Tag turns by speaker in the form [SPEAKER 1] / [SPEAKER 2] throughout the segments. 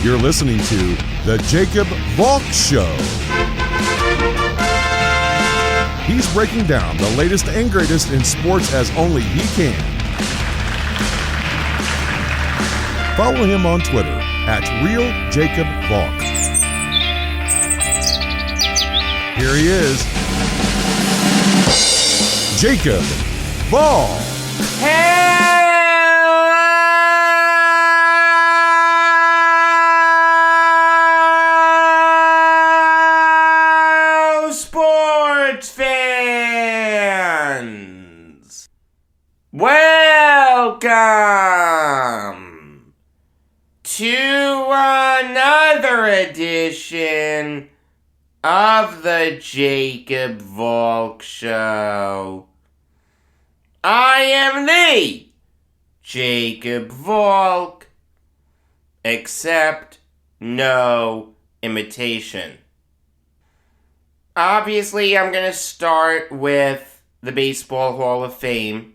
[SPEAKER 1] You're listening to The Jacob Valk Show. He's breaking down the latest and greatest in sports as only he can. Follow him on Twitter @RealJacobValk. Here he is, Jacob Valk.
[SPEAKER 2] Hello, sports fans! Welcome to another edition of the Jacob Valk Show. I am the Jacob Valk, except no imitation. Obviously, I'm going to start with the Baseball Hall of Fame.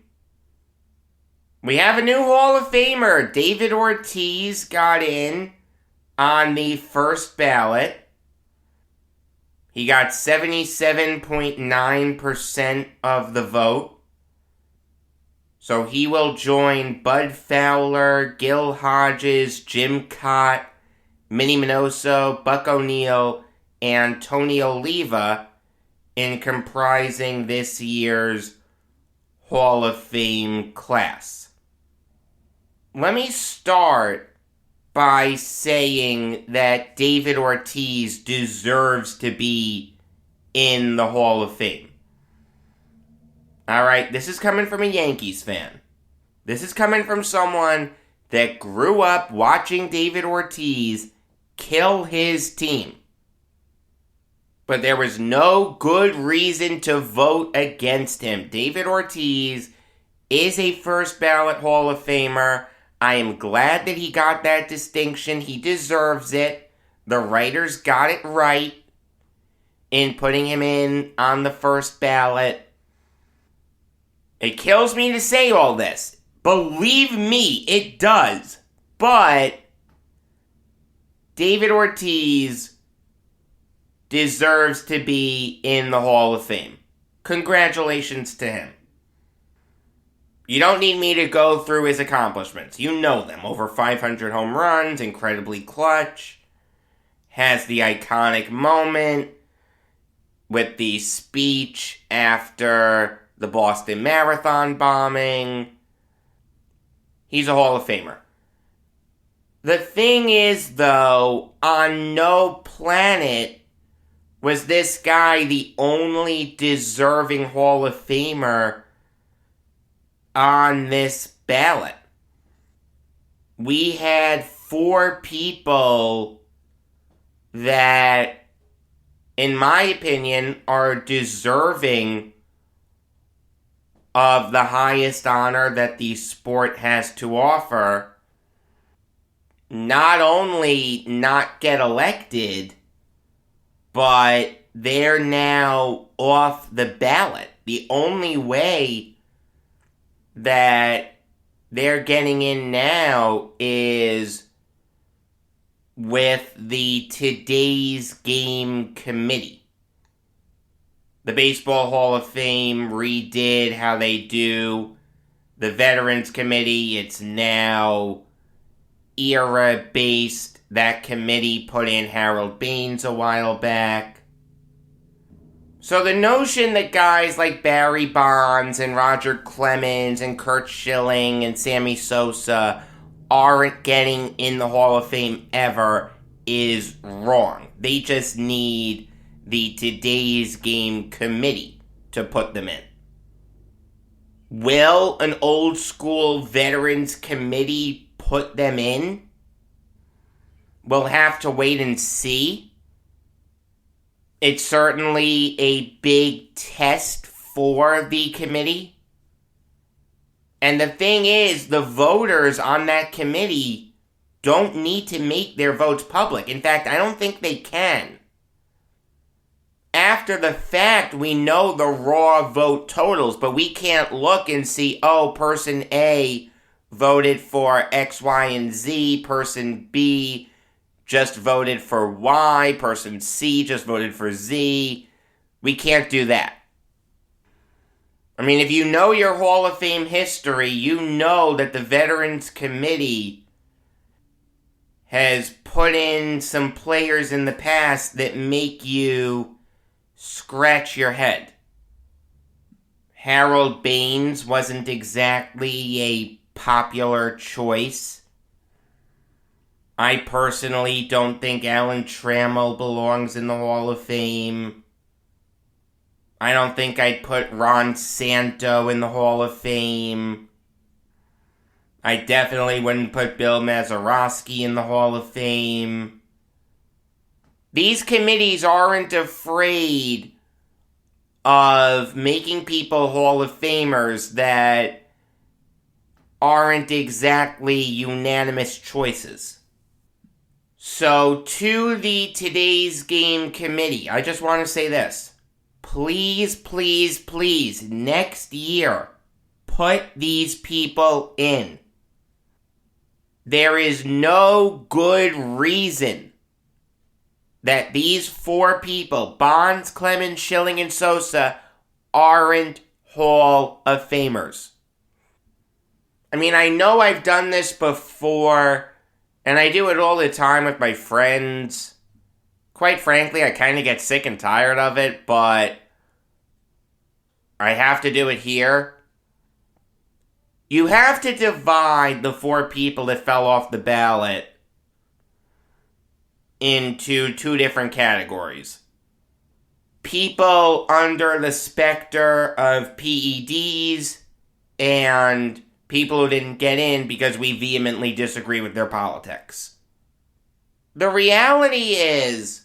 [SPEAKER 2] We have a new Hall of Famer. David Ortiz got in on the first ballot. He got 77.9% of the vote. So he will join Bud Fowler, Gil Hodges, Jim Cott, Minnie Minoso, Buck O'Neil, and Tony Oliva in comprising this year's Hall of Fame class. Let me start by saying that David Ortiz deserves to be in the Hall of Fame. Alright, this is coming from a Yankees fan. This is coming from someone that grew up watching David Ortiz kill his team. But there was no good reason to vote against him. David Ortiz is a first ballot Hall of Famer. I am glad that he got that distinction. He deserves it. The writers got it right in putting him in on the first ballot. It kills me to say all this. Believe me, it does. But David Ortiz deserves to be in the Hall of Fame. Congratulations to him. You don't need me to go through his accomplishments. You know them. Over 500 home runs, incredibly clutch. Has the iconic moment with the speech after the Boston Marathon bombing. He's a Hall of Famer. The thing is, though, on no planet was this guy the only deserving Hall of Famer on this ballot. We had 4 people that, in my opinion, are deserving of the highest honor that the sport has to offer, not only not get elected, but they're now off the ballot. The only way that they're getting in now is with the Today's Game Committee. The Baseball Hall of Fame redid how they do the Veterans Committee. It's now era-based. That committee put in Harold Baines a while back. So the notion that guys like Barry Bonds and Roger Clemens and Curt Schilling and Sammy Sosa aren't getting in the Hall of Fame ever is wrong. They just need the Today's Game Committee to put them in. Will an old school Veterans Committee put them in? We'll have to wait and see. It's certainly a big test for the committee. And the thing is, the voters on that committee don't need to make their votes public. In fact, I don't think they can. After the fact, we know the raw vote totals, but we can't look and see, oh, person A voted for X, Y, and Z, person B just voted for Y, person C just voted for Z. We can't do that. I mean, if you know your Hall of Fame history, you know that the Veterans Committee has put in some players in the past that make you scratch your head. Harold Baines wasn't exactly a popular choice. I personally don't think Alan Trammell belongs in the Hall of Fame. I don't think I'd put Ron Santo in the Hall of Fame. I definitely wouldn't put Bill Mazeroski in the Hall of Fame. These committees aren't afraid of making people Hall of Famers that aren't exactly unanimous choices. So, to the Today's Game Committee, I just want to say this. Please, please, please, next year, put these people in. There is no good reason that these four people, Bonds, Clemens, Schilling, and Sosa, aren't Hall of Famers. I mean, I know I've done this before, and I do it all the time with my friends. Quite frankly, I kind of get sick and tired of it, but I have to do it here. You have to divide the four people that fell off the ballot into two different categories. People under the specter of PEDs and people who didn't get in because we vehemently disagree with their politics. The reality is,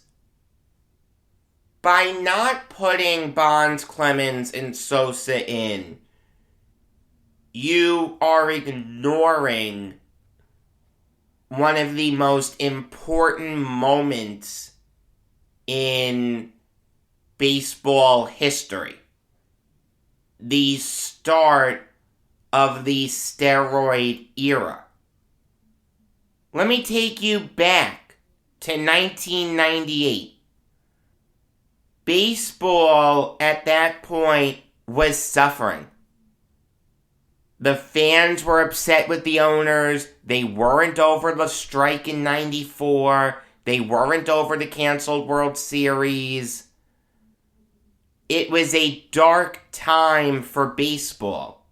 [SPEAKER 2] by not putting Bonds, Clemens, and Sosa in, you are ignoring one of the most important moments in baseball history. The start of the steroid era. Let me take you back to 1998. Baseball at that point was suffering. The fans were upset with the owners. They weren't over the strike in 94. They weren't over the canceled World Series. It was a dark time for baseball.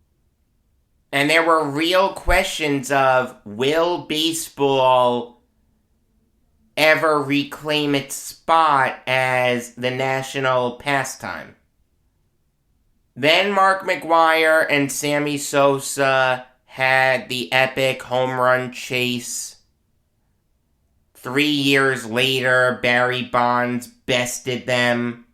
[SPEAKER 2] And there were real questions of, will baseball ever reclaim its spot as the national pastime? Then Mark McGwire and Sammy Sosa had the epic home run chase. 3 years later, Barry Bonds bested them.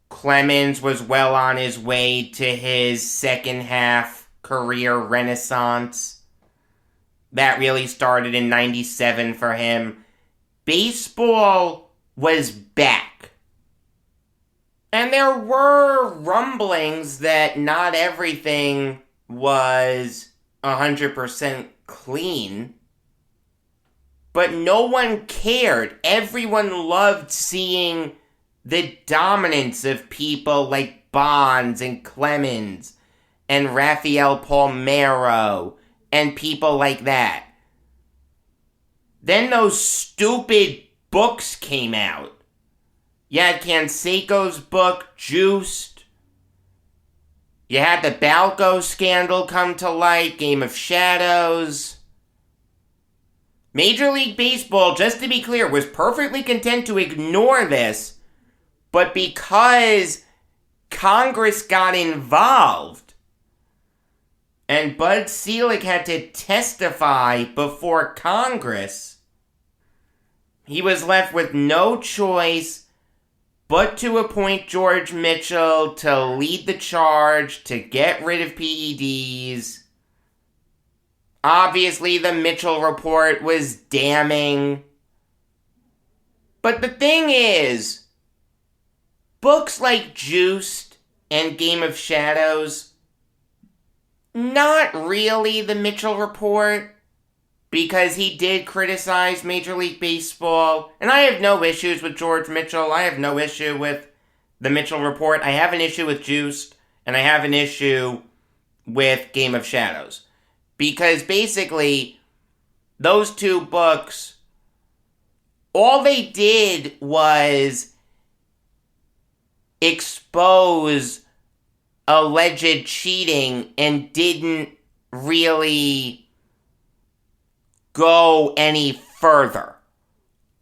[SPEAKER 2] Clemens was well on his way to his second half career renaissance. That really started in 97 for him. Baseball was back. And there were rumblings that not everything was 100% clean. But no one cared. Everyone loved seeing the dominance of people like Bonds and Clemens and Rafael Palmeiro and people like that. Then those stupid books came out. You had Canseco's book, Juiced. You had the Balco scandal come to light, Game of Shadows. Major League Baseball, just to be clear, was perfectly content to ignore this, but because Congress got involved and Bud Selig had to testify before Congress, he was left with no choice but to appoint George Mitchell to lead the charge to get rid of PEDs. Obviously, the Mitchell report was damning. But the thing is, books like Juiced and Game of Shadows, not really the Mitchell report. because he did criticize Major League Baseball. And I have no issues with George Mitchell. I have no issue with the Mitchell Report. I have an issue with Juiced, and I have an issue with Game of Shadows. Because basically, those two books, all they did was expose alleged cheating and didn't really go any further.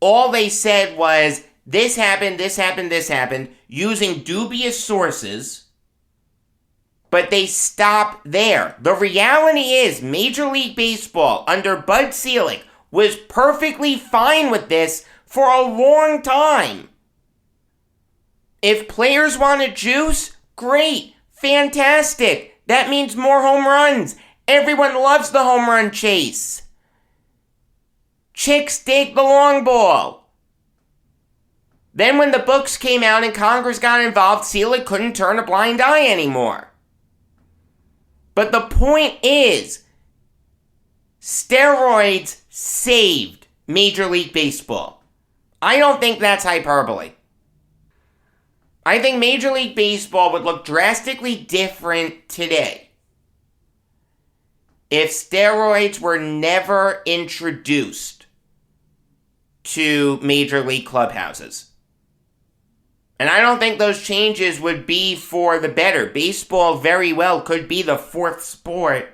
[SPEAKER 2] All they said was, this happened, this happened, this happened, using dubious sources, but they stopped there. The reality is, Major League Baseball, under Bud Selig, was perfectly fine with this for a long time. If players want to juice, great, fantastic. That means more home runs. Everyone loves the home run chase. Chicks dig the long ball. Then when the books came out and Congress got involved, Selig couldn't turn a blind eye anymore. But the point is, steroids saved Major League Baseball. I don't think that's hyperbole. I think Major League Baseball would look drastically different today if steroids were never introduced to Major League clubhouses. And I don't think those changes would be for the better. Baseball very well could be the fourth sport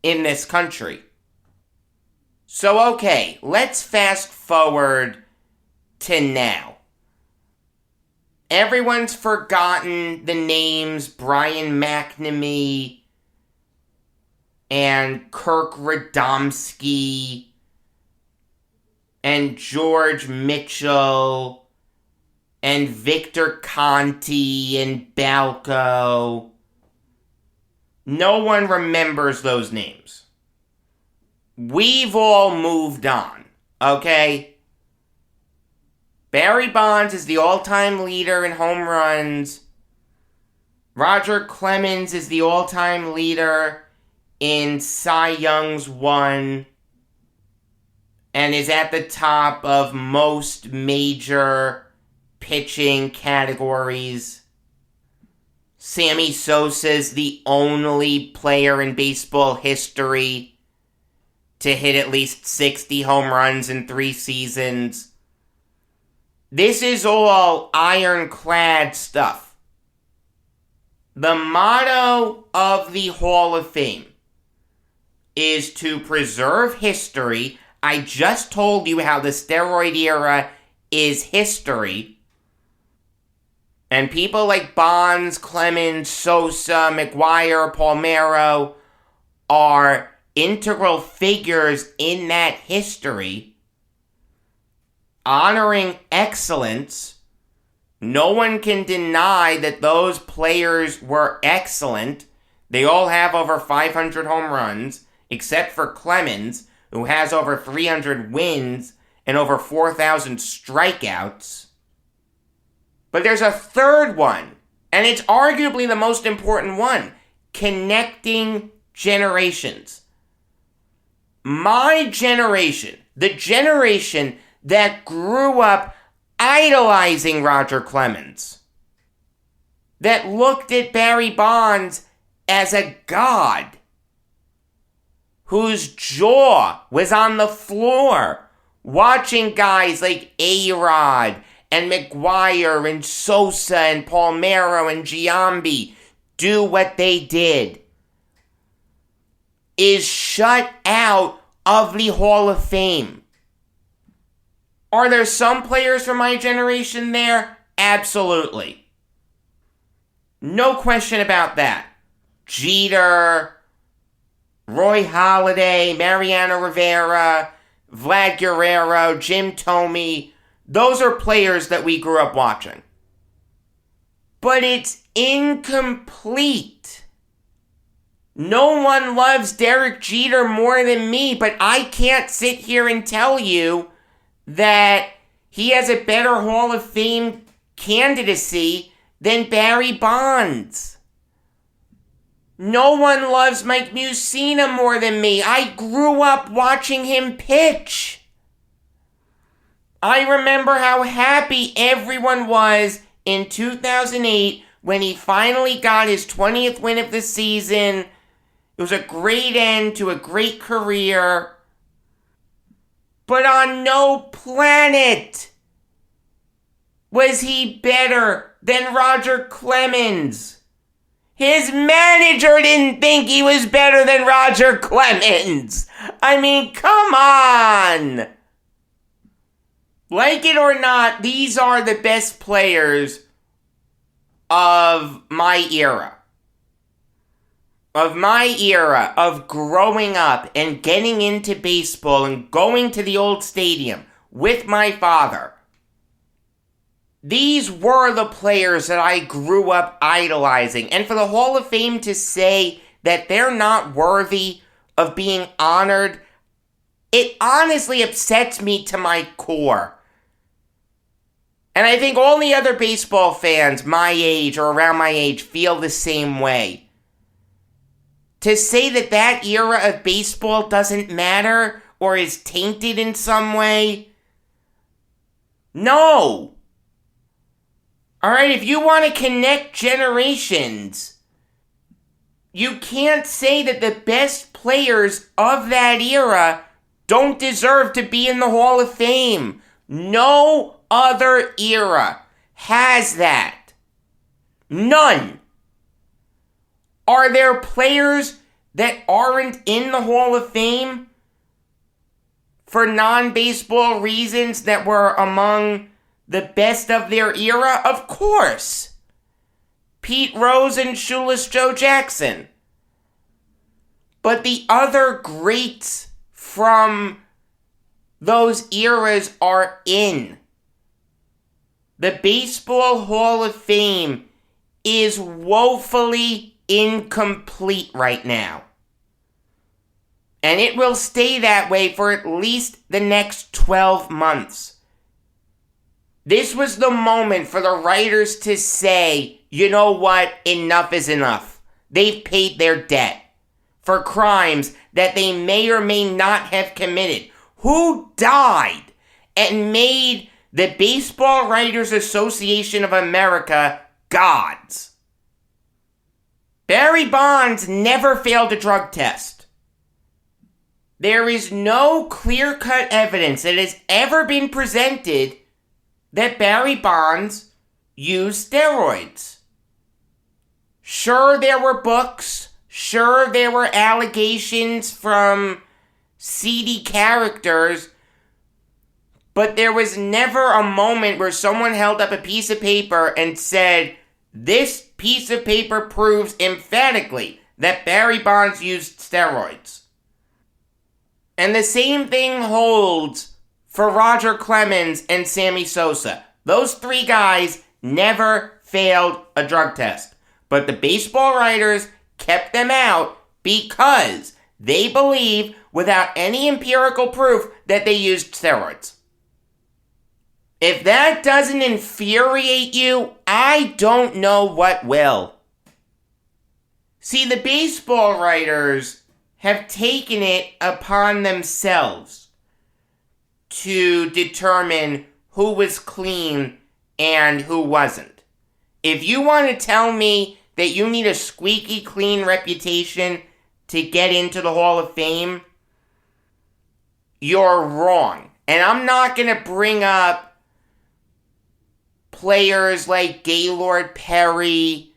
[SPEAKER 2] in this country. So okay, let's fast forward to now. Everyone's forgotten the names Brian McNamee and Kirk Radomski and George Mitchell and Victor Conti and Balco. No one remembers those names. We've all moved on, okay? Barry Bonds is the all-time leader in home runs. Roger Clemens is the all-time leader in Cy Young's won and is at the top of most major pitching categories. Sammy Sosa is the only player in baseball history to hit at least 60 home runs in 3 seasons. This is all ironclad stuff. The motto of the Hall of Fame is to preserve history. I just told you how the steroid era is history. And people like Bonds, Clemens, Sosa, McGuire, Palmeiro are integral figures in that history. Honoring excellence. No one can deny that those players were excellent. They all have over 500 home runs, except for Clemens, who has over 300 wins and over 4,000 strikeouts. But there's a third one, and it's arguably the most important one: connecting generations. My generation, the generation that grew up idolizing Roger Clemens, that looked at Barry Bonds as a god, whose jaw was on the floor, watching guys like A-Rod and McGuire and Sosa and Palmeiro and Giambi do what they did, is shut out of the Hall of Fame. Are there some players from my generation there? Absolutely. No question about that. Jeter, Roy Halladay, Mariano Rivera, Vlad Guerrero, Jim Thome. Those are players that we grew up watching. But it's incomplete. No one loves Derek Jeter more than me, but I can't sit here and tell you that he has a better Hall of Fame candidacy than Barry Bonds. No one loves Mike Mussina more than me. I grew up watching him pitch. I remember how happy everyone was in 2008 when he finally got his 20th win of the season. It was a great end to a great career. But on no planet was he better than Roger Clemens. His manager didn't think he was better than Roger Clemens. I mean, come on. Like it or not, these are the best players of my era. Of my era of growing up and getting into baseball and going to the old stadium with my father. These were the players that I grew up idolizing. And for the Hall of Fame to say that they're not worthy of being honored, it honestly upsets me to my core. And I think all the other baseball fans my age or around my age feel the same way. To say that that era of baseball doesn't matter or is tainted in some way, no. Alright, if you want to connect generations, you can't say that the best players of that era don't deserve to be in the Hall of Fame. No other era has that. None. Are there players that aren't in the Hall of Fame for non-baseball reasons that were among the best of their era? Of course. Pete Rose and Shoeless Joe Jackson. But the other greats from those eras are in. The Baseball Hall of Fame is woefully incomplete right now. And it will stay that way for at least the next 12 months. This was the moment for the writers to say, you know what, enough is enough. They've paid their debt for crimes that they may or may not have committed. Who died and made the Baseball Writers Association of America gods? Barry Bonds never failed a drug test. There is no clear-cut evidence that has ever been presented that Barry Bonds used steroids. Sure, there were books. Sure, there were allegations from seedy characters. But there was never a moment where someone held up a piece of paper and said, this piece of paper proves emphatically that Barry Bonds used steroids. And the same thing holds for Roger Clemens and Sammy Sosa. Those three guys never failed a drug test. But the baseball writers kept them out because they believe, without any empirical proof, that they used steroids. If that doesn't infuriate you, I don't know what will. See, the baseball writers have taken it upon themselves to determine who was clean and who wasn't. If you want to tell me that you need a squeaky clean reputation to get into the Hall of Fame, you're wrong. And I'm not going to bring up players like Gaylord Perry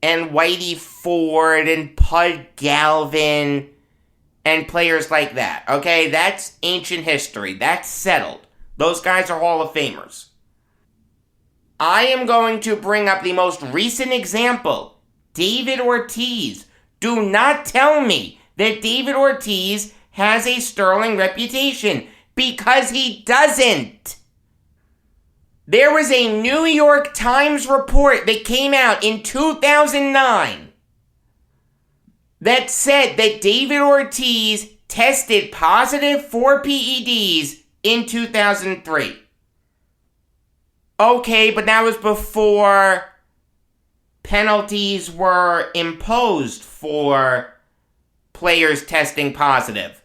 [SPEAKER 2] and Whitey Ford and Pud Galvin and players like that. Okay, that's ancient history. That's settled. Those guys are Hall of Famers. I am going to bring up the most recent example, David Ortiz. Do not tell me that David Ortiz has a sterling reputation, because he doesn't. There was a New York Times report that came out in 2009 that said that David Ortiz tested positive for PEDs in 2003. Okay, but that was before penalties were imposed for players testing positive.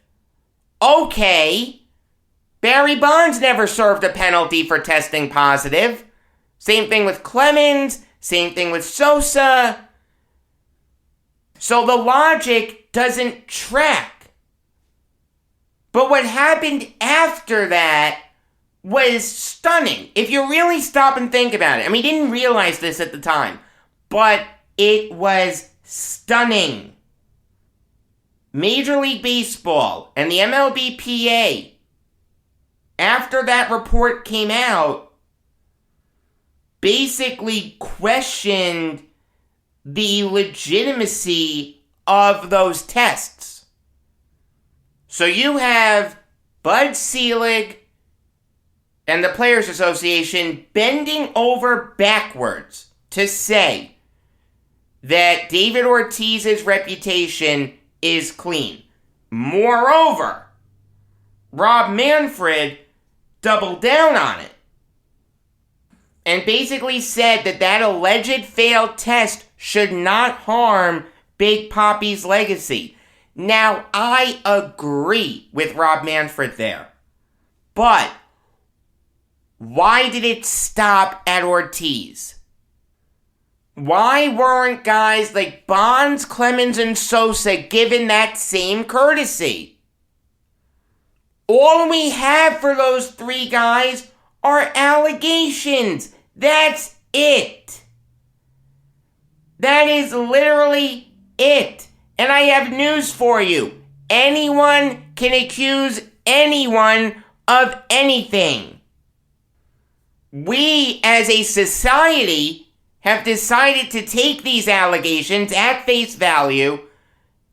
[SPEAKER 2] Okay, Barry Bonds never served a penalty for testing positive. Same thing with Clemens, same thing with Sosa. So the logic doesn't track. But what happened after that was stunning. If you really stop and think about it. I mean, I didn't realize this at the time, but it was stunning. Major League Baseball and the MLBPA, after that report came out, basically questioned the legitimacy of those tests. So you have Bud Selig and the Players Association bending over backwards to say that David Ortiz's reputation is clean. Moreover, Rob Manfred doubled down on it and basically said that that alleged failed test should not harm Big Papi's legacy. Now, I agree with Rob Manfred there. But why did it stop at Ortiz? Why weren't guys like Bonds, Clemens, and Sosa given that same courtesy? All we have for those three guys are allegations. That's it. That is literally it. And I have news for you. Anyone can accuse anyone of anything. We, as a society, have decided to take these allegations at face value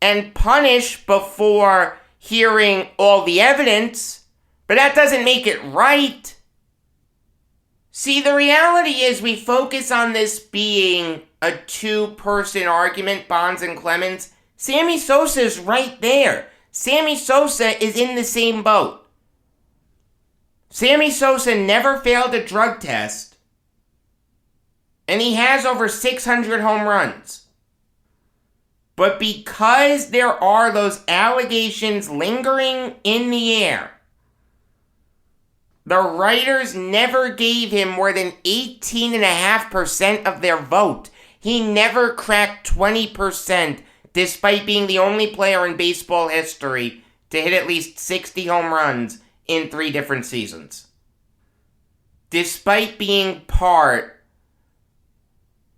[SPEAKER 2] and punish before hearing all the evidence, but that doesn't make it right. See, the reality is we focus on this being a two-person argument, Bonds and Clemens. Sammy Sosa is right there. Sammy Sosa is in the same boat. Sammy Sosa never failed a drug test, and he has over 600 home runs. But because there are those allegations lingering in the air, the writers never gave him more than 18.5% of their vote. He never cracked 20%, despite being the only player in baseball history to hit at least 60 home runs in 3 different seasons. Despite being part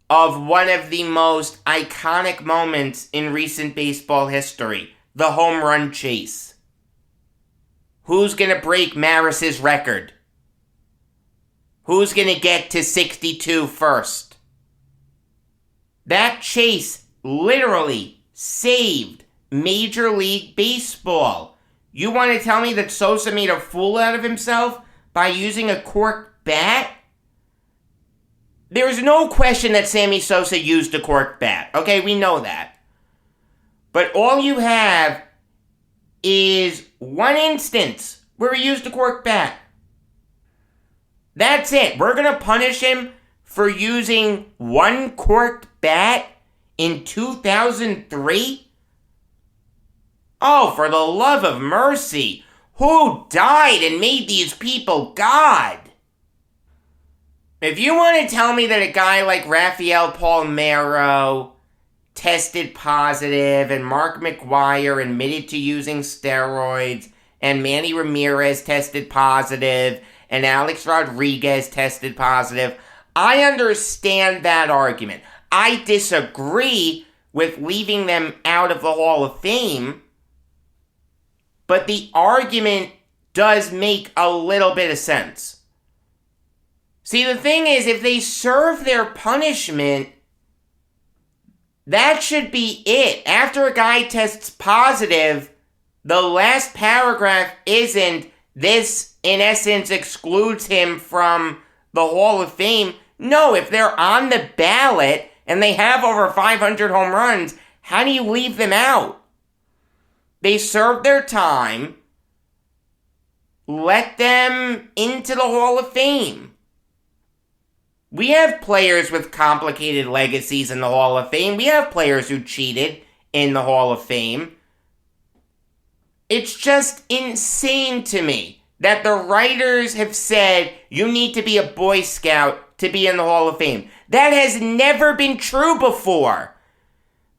[SPEAKER 2] of one of the most iconic moments in recent baseball history, the home run chase. Who's going to break Maris's record? Who's going to get to 62 first? That chase literally saved Major League Baseball. You want to tell me that Sosa made a fool out of himself by using a corked bat? There's no question that Sammy Sosa used a corked bat. Okay, we know that. But all you have is one instance where he used a corked bat. That's it. We're going to punish him for using one corked bat in 2003? Oh, for the love of mercy. Who died and made these people God? If you want to tell me that a guy like Rafael Palmeiro tested positive and Mark McGwire admitted to using steroids and Manny Ramirez tested positive and Alex Rodriguez tested positive, I understand that argument. I disagree with leaving them out of the Hall of Fame, but the argument does make a little bit of sense. See, the thing is, if they serve their punishment, that should be it. After a guy tests positive, the last paragraph isn't, this, in essence, excludes him from the Hall of Fame. No, if they're on the ballot and they have over 500 home runs, how do you leave them out? They served their time. Let them into the Hall of Fame. We have players with complicated legacies in the Hall of Fame. We have players who cheated in the Hall of Fame. It's just insane to me that the writers have said you need to be a Boy Scout to be in the Hall of Fame. That has never been true before.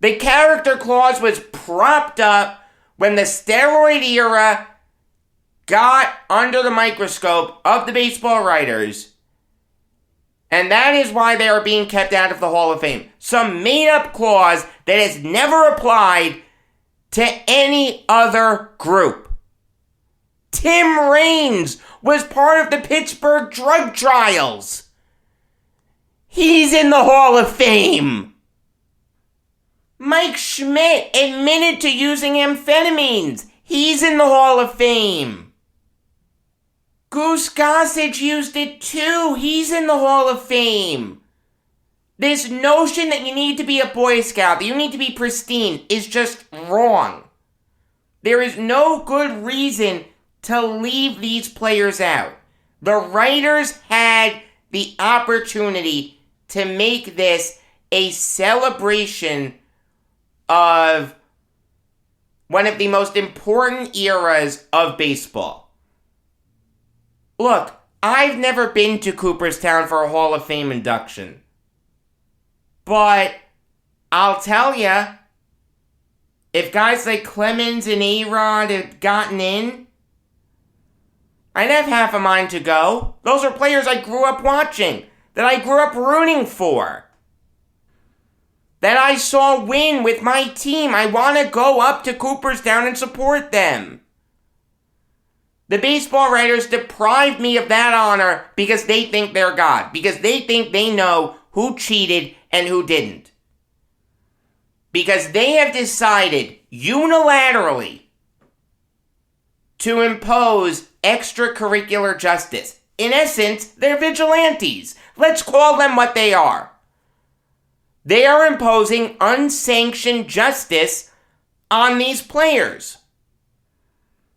[SPEAKER 2] The character clause was propped up when the steroid era got under the microscope of the baseball writers. And that is why they are being kept out of the Hall of Fame. Some made-up clause that has never applied to any other group. Tim Raines was part of the Pittsburgh drug trials. He's in the Hall of Fame. Mike Schmidt admitted to using amphetamines. He's in the Hall of Fame. Goose Gossage used it too. He's in the Hall of Fame. This notion that you need to be a Boy Scout, that you need to be pristine, is just wrong. There is no good reason to leave these players out. The writers had the opportunity to make this a celebration of one of the most important eras of baseball. Look, I've never been to Cooperstown for a Hall of Fame induction. But I'll tell ya, if guys like Clemens and A-Rod had gotten in, I'd have half a mind to go. Those are players I grew up watching, that I grew up rooting for, that I saw win with my team. I want to go up to Cooperstown and support them. The baseball writers deprived me of that honor because they think they're God, because they think they know who cheated and who didn't. Because they have decided unilaterally to impose extracurricular justice. In essence, they're vigilantes. Let's call them what they are. They are imposing unsanctioned justice on these players.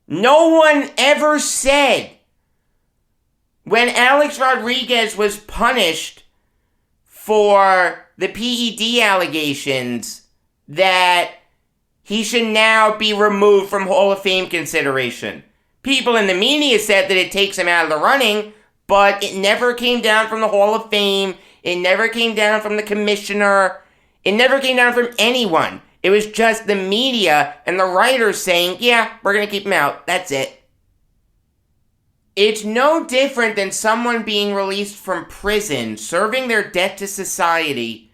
[SPEAKER 2] No one ever said when Alex Rodriguez was punished for the PED allegations that he should now be removed from Hall of Fame consideration. People in the media said that it takes him out of the running, but it never came down from the Hall of Fame. It never came down from the commissioner. It never came down from anyone. It was just the media and the writers saying, yeah, we're going to keep him out. That's it. It's no different than someone being released from prison, serving their debt to society,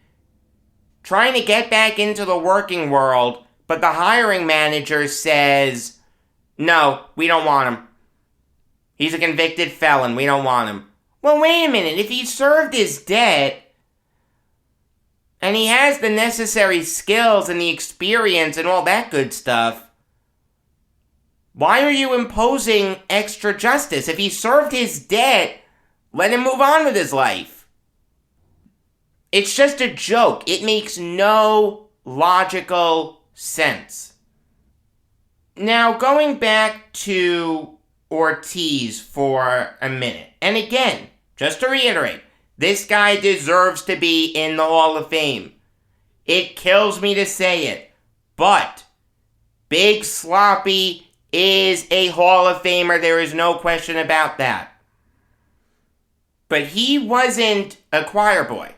[SPEAKER 2] trying to get back into the working world, but the hiring manager says, no, we don't want him. He's a convicted felon. We don't want him. Well, wait a minute. If he served his debt, and he has the necessary skills and the experience and all that good stuff, why are you imposing extra justice? If he served his debt, let him move on with his life. It's just a joke. It makes no logical sense. Now, going back to Ortiz for a minute. And again, just to reiterate, this guy deserves to be in the Hall of Fame. It kills me to say it, but Big Sloppy is a Hall of Famer. There is no question about that. But he wasn't a choir boy.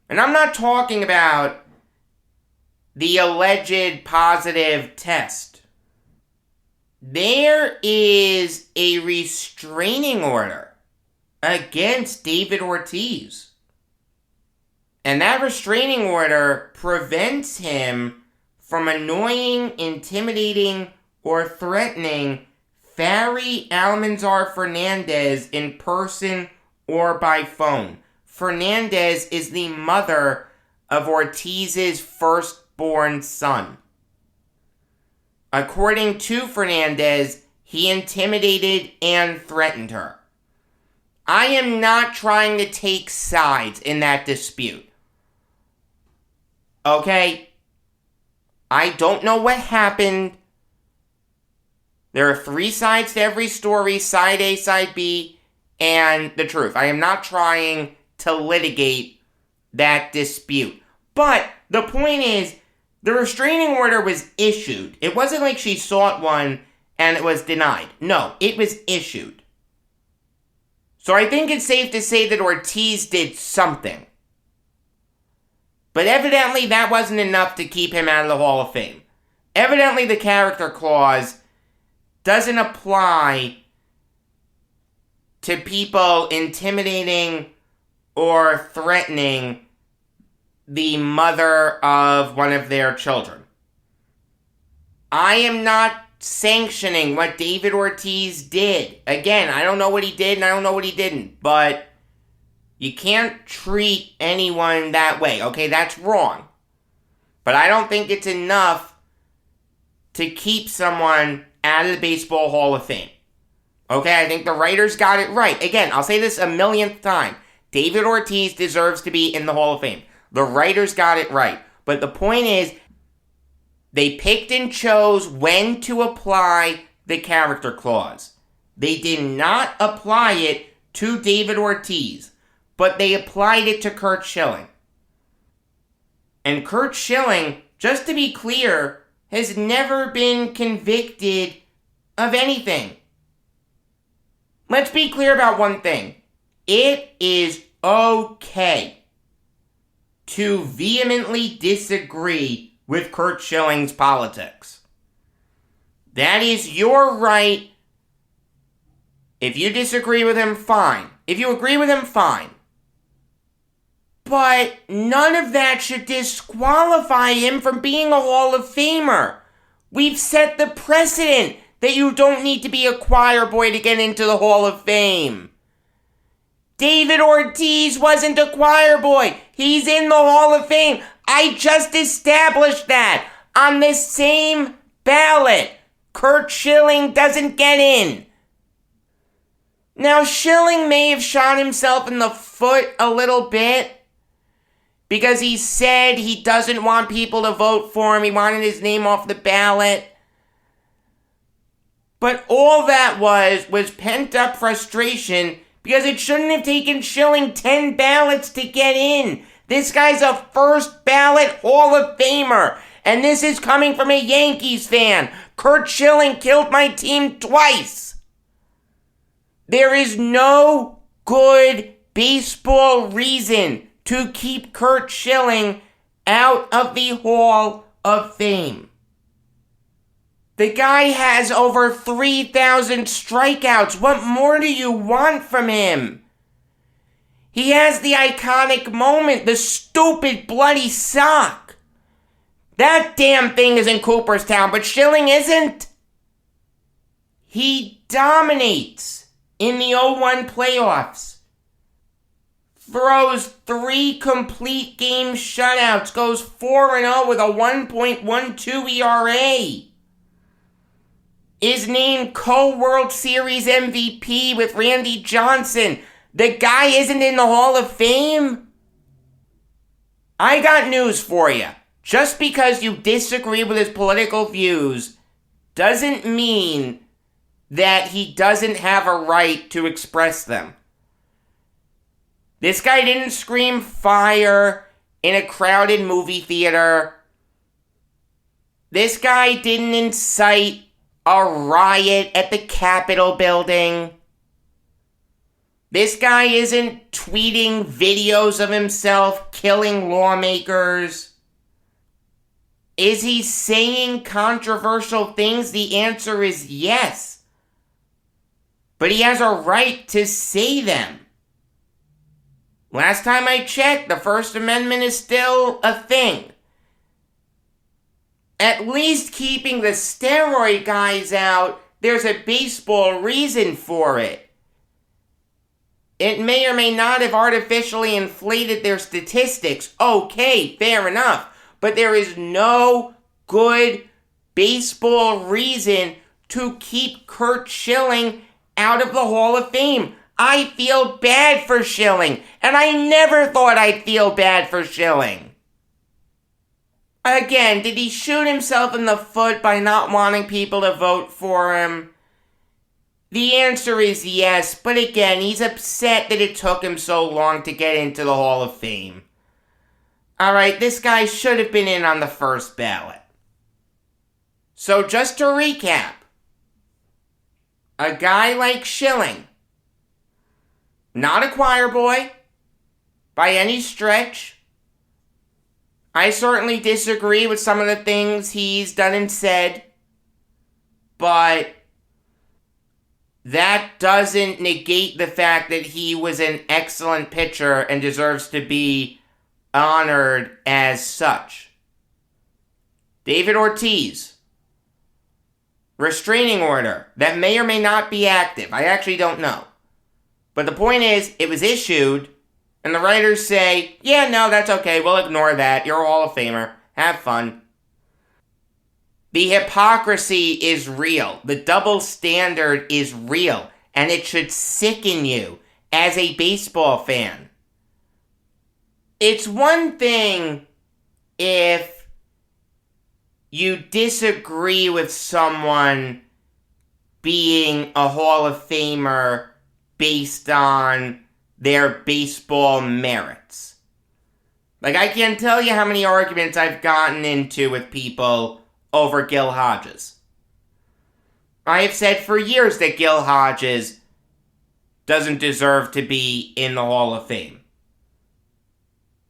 [SPEAKER 2] And I'm not talking about the alleged positive test. There is a restraining order against David Ortiz. And that restraining order prevents him from annoying, intimidating, or threatening Fari Almanzar Fernandez in person or by phone. Fernandez is the mother of Ortiz's firstborn son. According to Fernandez, he intimidated and threatened her. I am not trying to take sides in that dispute. Okay? I don't know what happened. There are 3 sides to every story, side A, side B. and the truth. I am not trying to litigate that dispute. But the point is, the restraining order was issued. It wasn't like she sought one and it was denied. No, it was issued. So I think it's safe to say that Ortiz did something. But evidently that wasn't enough to keep him out of the Hall of Fame. Evidently the character clause doesn't apply to people intimidating or threatening the mother of one of their children. I am not sanctioning what David Ortiz did. Again, I don't know what he did and I don't know what he didn't, but you can't treat anyone that way. Okay, that's wrong. But I don't think it's enough to keep someone out of the Baseball Hall of Fame. Okay, I think the writers got it right. Again, I'll say this a millionth time. David Ortiz deserves to be in the Hall of Fame. The writers got it right. But the point is, they picked and chose when to apply the character clause. They did not apply it to David Ortiz, but they applied it to Curt Schilling. And Curt Schilling, just to be clear, has never been convicted of anything. Let's be clear about one thing. It is okay to vehemently disagree with Curt Schilling's politics. That is your right. If you disagree with him, fine. If you agree with him, fine. But none of that should disqualify him from being a Hall of Famer. We've set the precedent that you don't need to be a choir boy to get into the Hall of Fame. David Ortiz wasn't a choir boy. He's in the Hall of Fame. I just established that on this same ballot. Curt Schilling doesn't get in. Now, Schilling may have shot himself in the foot a little bit because he said he doesn't want people to vote for him. He wanted his name off the ballot. But all that was pent-up frustration because it shouldn't have taken Schilling 10 ballots to get in. This guy's a first ballot Hall of Famer. And this is coming from a Yankees fan. Curt Schilling killed my team twice. There is no good baseball reason to keep Curt Schilling out of the Hall of Fame. The guy has over 3,000 strikeouts. What more do you want from him? He has the iconic moment, the stupid bloody sock. That damn thing is in Cooperstown, but Schilling isn't. He dominates in the 0-1 playoffs. Throws 3 complete game shutouts, goes 4-0 with a 1.12 ERA. Is named co-World Series MVP with Randy Johnson. The guy isn't in the Hall of Fame? I got news for you. Just because you disagree with his political views doesn't mean that he doesn't have a right to express them. This guy didn't scream fire in a crowded movie theater. This guy didn't incite a riot at the Capitol building. This guy isn't tweeting videos of himself killing lawmakers. Is he saying controversial things? The answer is yes. But he has a right to say them. Last time I checked, the First Amendment is still a thing. At least keeping the steroid guys out, there's a baseball reason for it. It may or may not have artificially inflated their statistics. Okay, fair enough. But there is no good baseball reason to keep Curt Schilling out of the Hall of Fame. I feel bad for Schilling, and I never thought I'd feel bad for Schilling. Again, did he shoot himself in the foot by not wanting people to vote for him? The answer is yes, but again, he's upset that it took him so long to get into the Hall of Fame. Alright, this guy should have been in on the first ballot. So just to recap, a guy like Schilling, not a choir boy by any stretch. I certainly disagree with some of the things he's done and said, but that doesn't negate the fact that he was an excellent pitcher and deserves to be honored as such. David Ortiz, restraining order that may or may not be active. I actually don't know. But the point is, it was issued, and the writers say, yeah, no, that's okay, we'll ignore that, you're a Hall of Famer, have fun. The hypocrisy is real. The double standard is real, and it should sicken you as a baseball fan. It's one thing if you disagree with someone being a Hall of Famer based on their baseball merits. Like, I can't tell you how many arguments I've gotten into with people over Gil Hodges. I have said for years that Gil Hodges doesn't deserve to be in the Hall of Fame.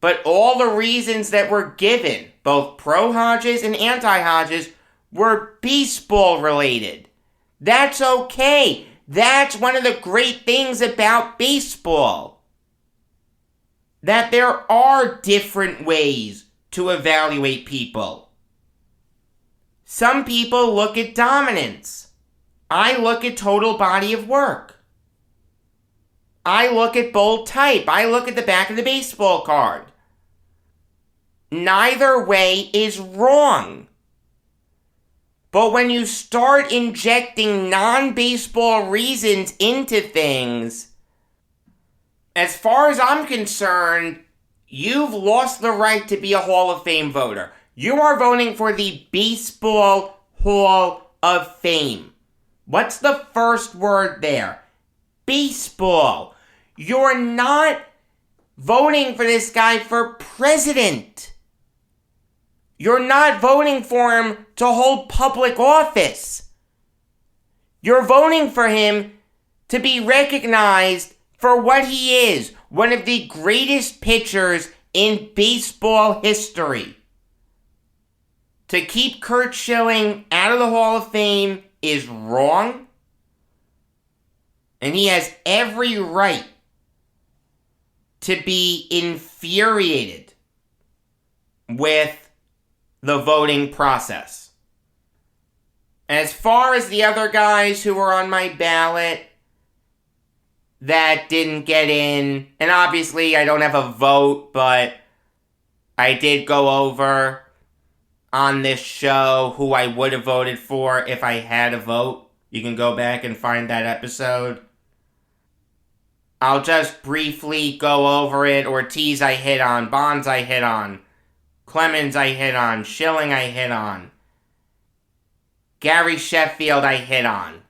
[SPEAKER 2] But all the reasons that were given, both pro-Hodges and anti-Hodges, were baseball related. That's okay. That's one of the great things about baseball. That there are different ways to evaluate people. Some people look at dominance. I look at total body of work. I look at bold type. I look at the back of the baseball card. Neither way is wrong. But when you start injecting non-baseball reasons into things, as far as I'm concerned, you've lost the right to be a Hall of Fame voter. You are voting for the Baseball Hall of Fame. What's the first word there? Baseball. You're not voting for this guy for president. You're not voting for him to hold public office. You're voting for him to be recognized for what he is, one of the greatest pitchers in baseball history. To keep Curt Schilling out of the Hall of Fame is wrong, and he has every right to be infuriated with the voting process. As far as the other guys who were on my ballot that didn't get in, and obviously I don't have a vote, but I did go over on this show who I would have voted for if I had a vote. You can go back and find that episode. I'll just briefly go over it. Ortiz I hit on, Bonds I hit on, Clemens I hit on, Schilling I hit on, Gary Sheffield I hit on.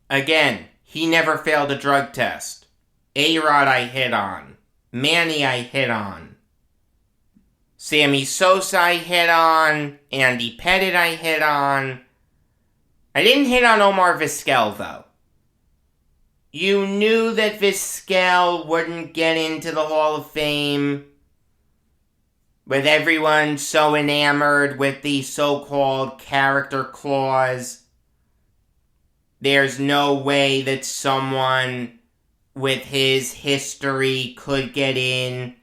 [SPEAKER 2] Again, he never failed a drug test. A-Rod I hit on, Manny I hit on, Sammy Sosa I hit on, Andy Pettitte I hit on. I didn't hit on Omar Vizquel though. You knew that Vizquel wouldn't get into the Hall of Fame, with everyone so enamored with the so-called character clause. There's no way that someone with his history could get in.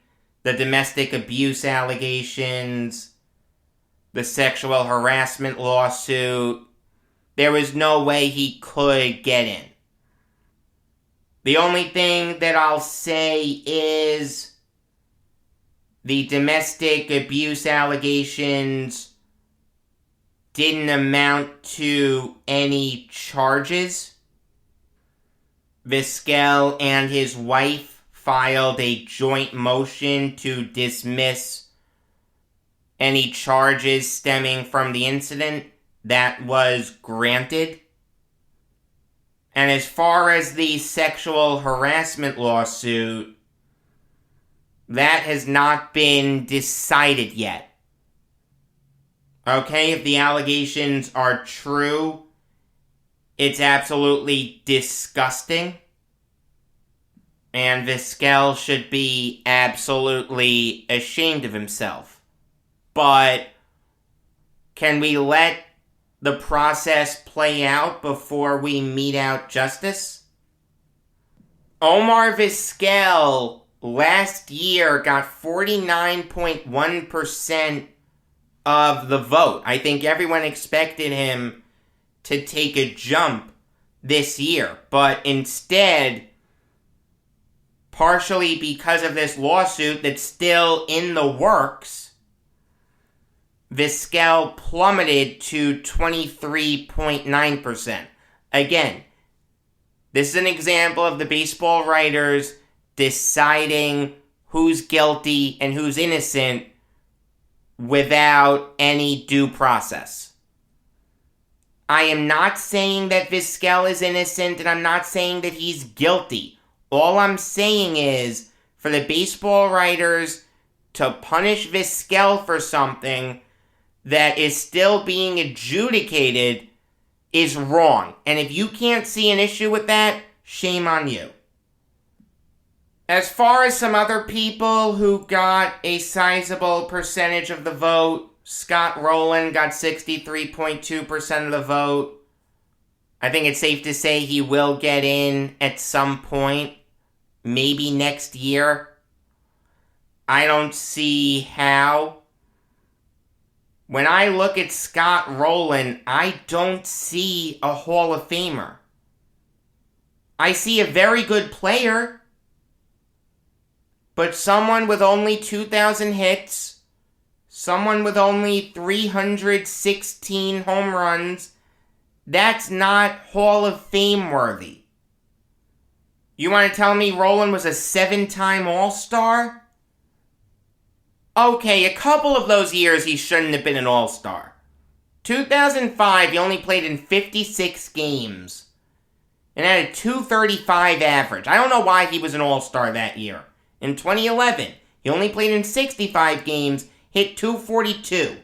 [SPEAKER 2] The domestic abuse allegations, the sexual harassment lawsuit, there was no way he could get in. The only thing that I'll say is the domestic abuse allegations didn't amount to any charges. Vizquel and his wife filed a joint motion to dismiss any charges stemming from the incident. That was granted. And as far as the sexual harassment lawsuit, that has not been decided yet. Okay, if the allegations are true, it's absolutely disgusting. And Vizquel should be absolutely ashamed of himself. But can we let the process play out before we mete out justice? Omar Vizquel last year got 49.1% of the vote. I think everyone expected him to take a jump this year. But instead, partially because of this lawsuit that's still in the works, Vizquel plummeted to 23.9%. Again, this is an example of the baseball writers deciding who's guilty and who's innocent without any due process. I am not saying that Vizquel is innocent, and I'm not saying that he's guilty. All I'm saying is, for the baseball writers to punish Vizquel for something that is still being adjudicated is wrong. And if you can't see an issue with that, shame on you. As far as some other people who got a sizable percentage of the vote, Scott Roland got 63.2% of the vote. I think it's safe to say he will get in at some point, maybe next year. I don't see how. When I look at Scott Roland, I don't see a Hall of Famer. I see a very good player, but someone with only 2,000 hits, someone with only 316 home runs, that's not Hall of Fame worthy. You want to tell me Roland was a 7-time All-Star? Okay, a couple of those years he shouldn't have been an All-Star. 2005, he only played in 56 games and had a .235 average. I don't know why he was an All-Star that year. In 2011, he only played in 65 games, hit .242.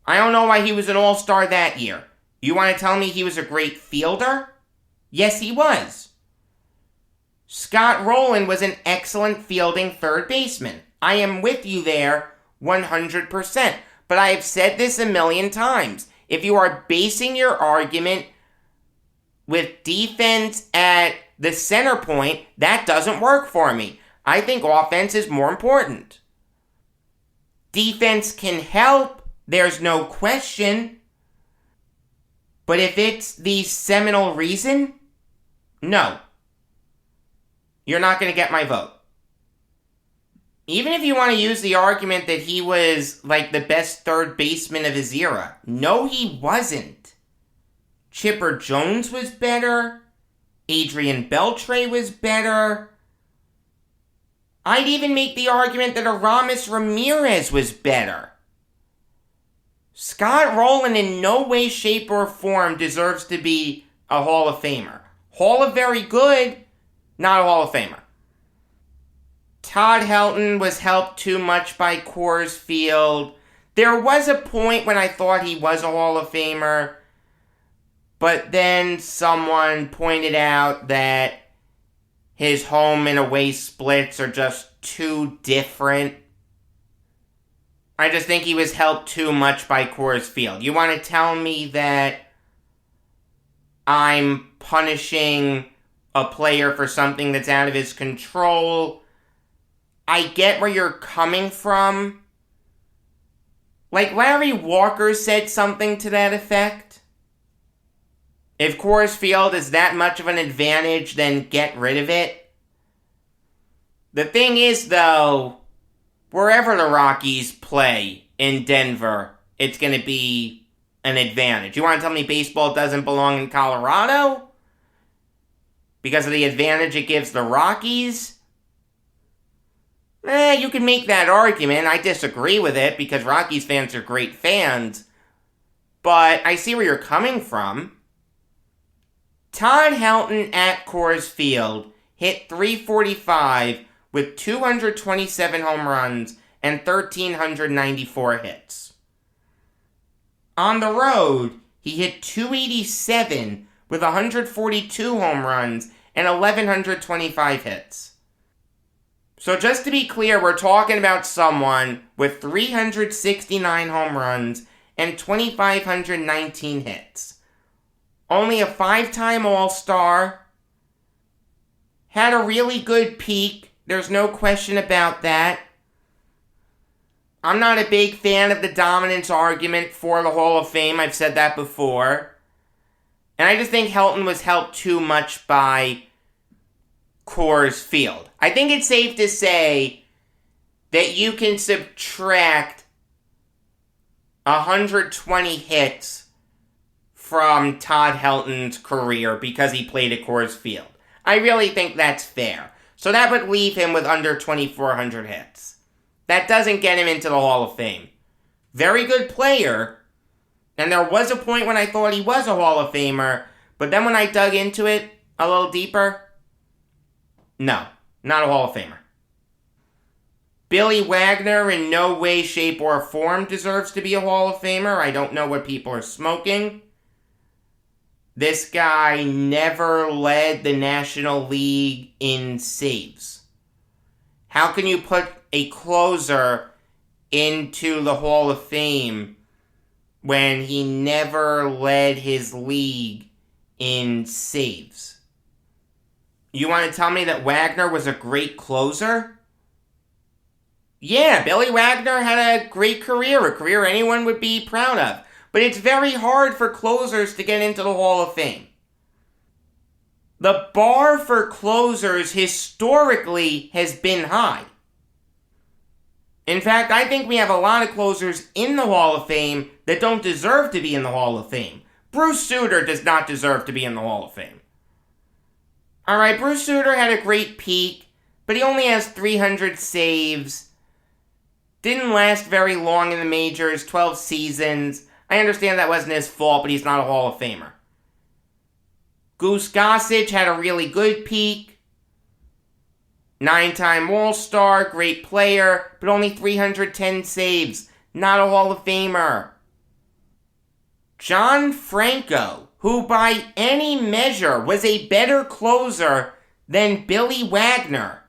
[SPEAKER 2] I don't know why he was an All-Star that year. You want to tell me he was a great fielder? Yes, he was. Scott Roland was an excellent fielding third baseman. I am with you there 100%. But I have said this a million times. If you are basing your argument with defense at the center point, that doesn't work for me. I think offense is more important. Defense can help, there's no question. But if it's the seminal reason, no. You're not going to get my vote. Even if you want to use the argument that he was like the best third baseman of his era. No, he wasn't. Chipper Jones was better. Adrian Beltran was better. I'd even make the argument that Aramis Ramirez was better. Scott Roland in no way, shape, or form deserves to be a Hall of Famer. Hall of Very Good, not a Hall of Famer. Todd Helton was helped too much by Coors Field. There was a point when I thought he was a Hall of Famer, but then someone pointed out that his home and away splits are just too different. I just think he was helped too much by Coors Field. You want to tell me that I'm punishing a player for something that's out of his control? I get where you're coming from. Like Larry Walker said something to that effect. If Coors Field is that much of an advantage, then get rid of it. The thing is, though, wherever the Rockies play in Denver, it's going to be an advantage. You want to tell me baseball doesn't belong in Colorado? Because of the advantage it gives the Rockies? You can make that argument. I disagree with it because Rockies fans are great fans. But I see where you're coming from. Todd Helton at Coors Field hit .345 with 227 home runs and 1,394 hits. On the road, he hit .287 with 142 home runs and 1,125 hits. So just to be clear, we're talking about someone with 369 home runs and 2,519 hits. Only a 5-time All-Star. Had a really good peak. There's no question about that. I'm not a big fan of the dominance argument for the Hall of Fame. I've said that before. And I just think Helton was helped too much by Coors Field. I think it's safe to say that you can subtract 120 hits from Todd Helton's career because he played at Coors Field. I really think that's fair. So that would leave him with under 2,400 hits. That doesn't get him into the Hall of Fame. Very good player, and there was a point when I thought he was a Hall of Famer, but then when I dug into it a little deeper, no, not a Hall of Famer. Billy Wagner in no way, shape, or form deserves to be a Hall of Famer. I don't know what people are smoking. This guy never led the National League in saves. How can you put a closer into the Hall of Fame when he never led his league in saves? You want to tell me that Wagner was a great closer? Yeah, Billy Wagner had a great career, a career anyone would be proud of. But it's very hard for closers to get into the Hall of Fame. The bar for closers historically has been high. In fact, I think we have a lot of closers in the Hall of Fame that don't deserve to be in the Hall of Fame. Bruce Sutter does not deserve to be in the Hall of Fame. Alright, Bruce Sutter had a great peak, but he only has 300 saves. Didn't last very long in the majors, 12 seasons. I understand that wasn't his fault, but he's not a Hall of Famer. Goose Gossage had a really good peak. 9-time All-Star, great player, but only 310 saves. Not a Hall of Famer. John Franco, who by any measure was a better closer than Billy Wagner.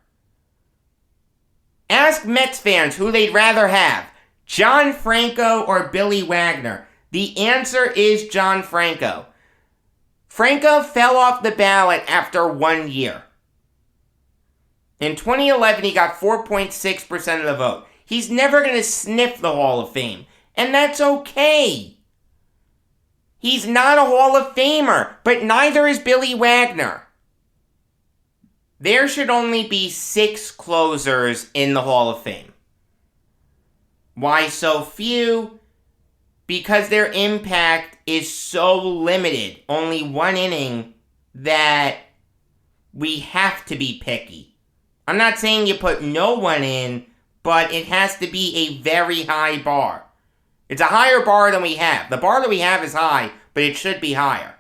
[SPEAKER 2] Ask Mets fans who they'd rather have, John Franco or Billy Wagner. The answer is John Franco. Franco fell off the ballot after 1 year. In 2011, he got 4.6% of the vote. He's never going to sniff the Hall of Fame, and that's okay. He's not a Hall of Famer, but neither is Billy Wagner. There should only be 6 closers in the Hall of Fame. Why so few? Because their impact is so limited, only 1 inning, that we have to be picky. I'm not saying you put no one in, but it has to be a very high bar. It's a higher bar than we have. The bar that we have is high, but it should be higher.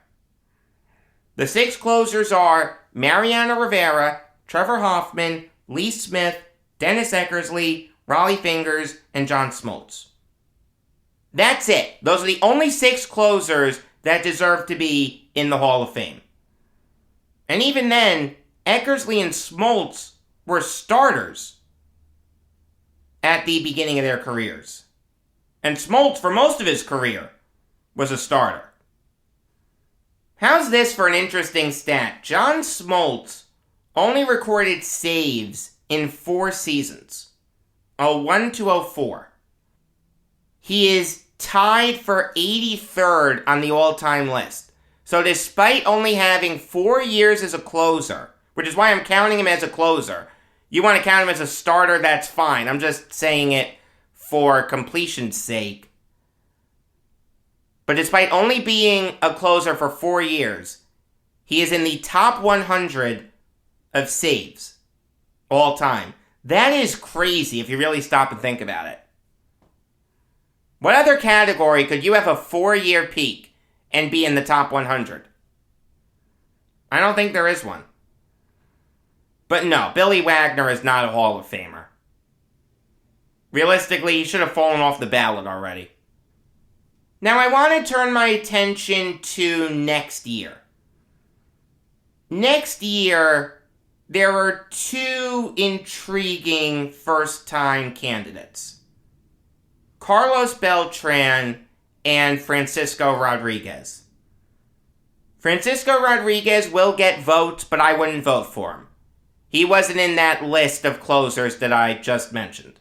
[SPEAKER 2] The 6 closers are Mariano Rivera, Trevor Hoffman, Lee Smith, Dennis Eckersley, Raleigh Fingers, and John Smoltz. That's it. Those are the only 6 closers that deserve to be in the Hall of Fame. And even then, Eckersley and Smoltz were starters at the beginning of their careers. And Smoltz, for most of his career, was a starter. How's this for an interesting stat? John Smoltz only recorded saves in 4 seasons. 01 to 04. He is tied for 83rd on the all-time list. So despite only having 4 years as a closer, which is why I'm counting him as a closer, you want to count him as a starter, that's fine. I'm just saying it for completion's sake. But despite only being a closer for 4 years, he is in the top 100 of saves all time. That is crazy if you really stop and think about it. What other category could you have a 4-year peak and be in the top 100? I don't think there is one. But no, Billy Wagner is not a Hall of Famer. Realistically, he should have fallen off the ballot already. Now, I want to turn my attention to next year. Next year, there are two intriguing first-time candidates. Carlos Beltran and Francisco Rodriguez. Francisco Rodriguez will get votes, but I wouldn't vote for him. He wasn't in that list of closers that I just mentioned.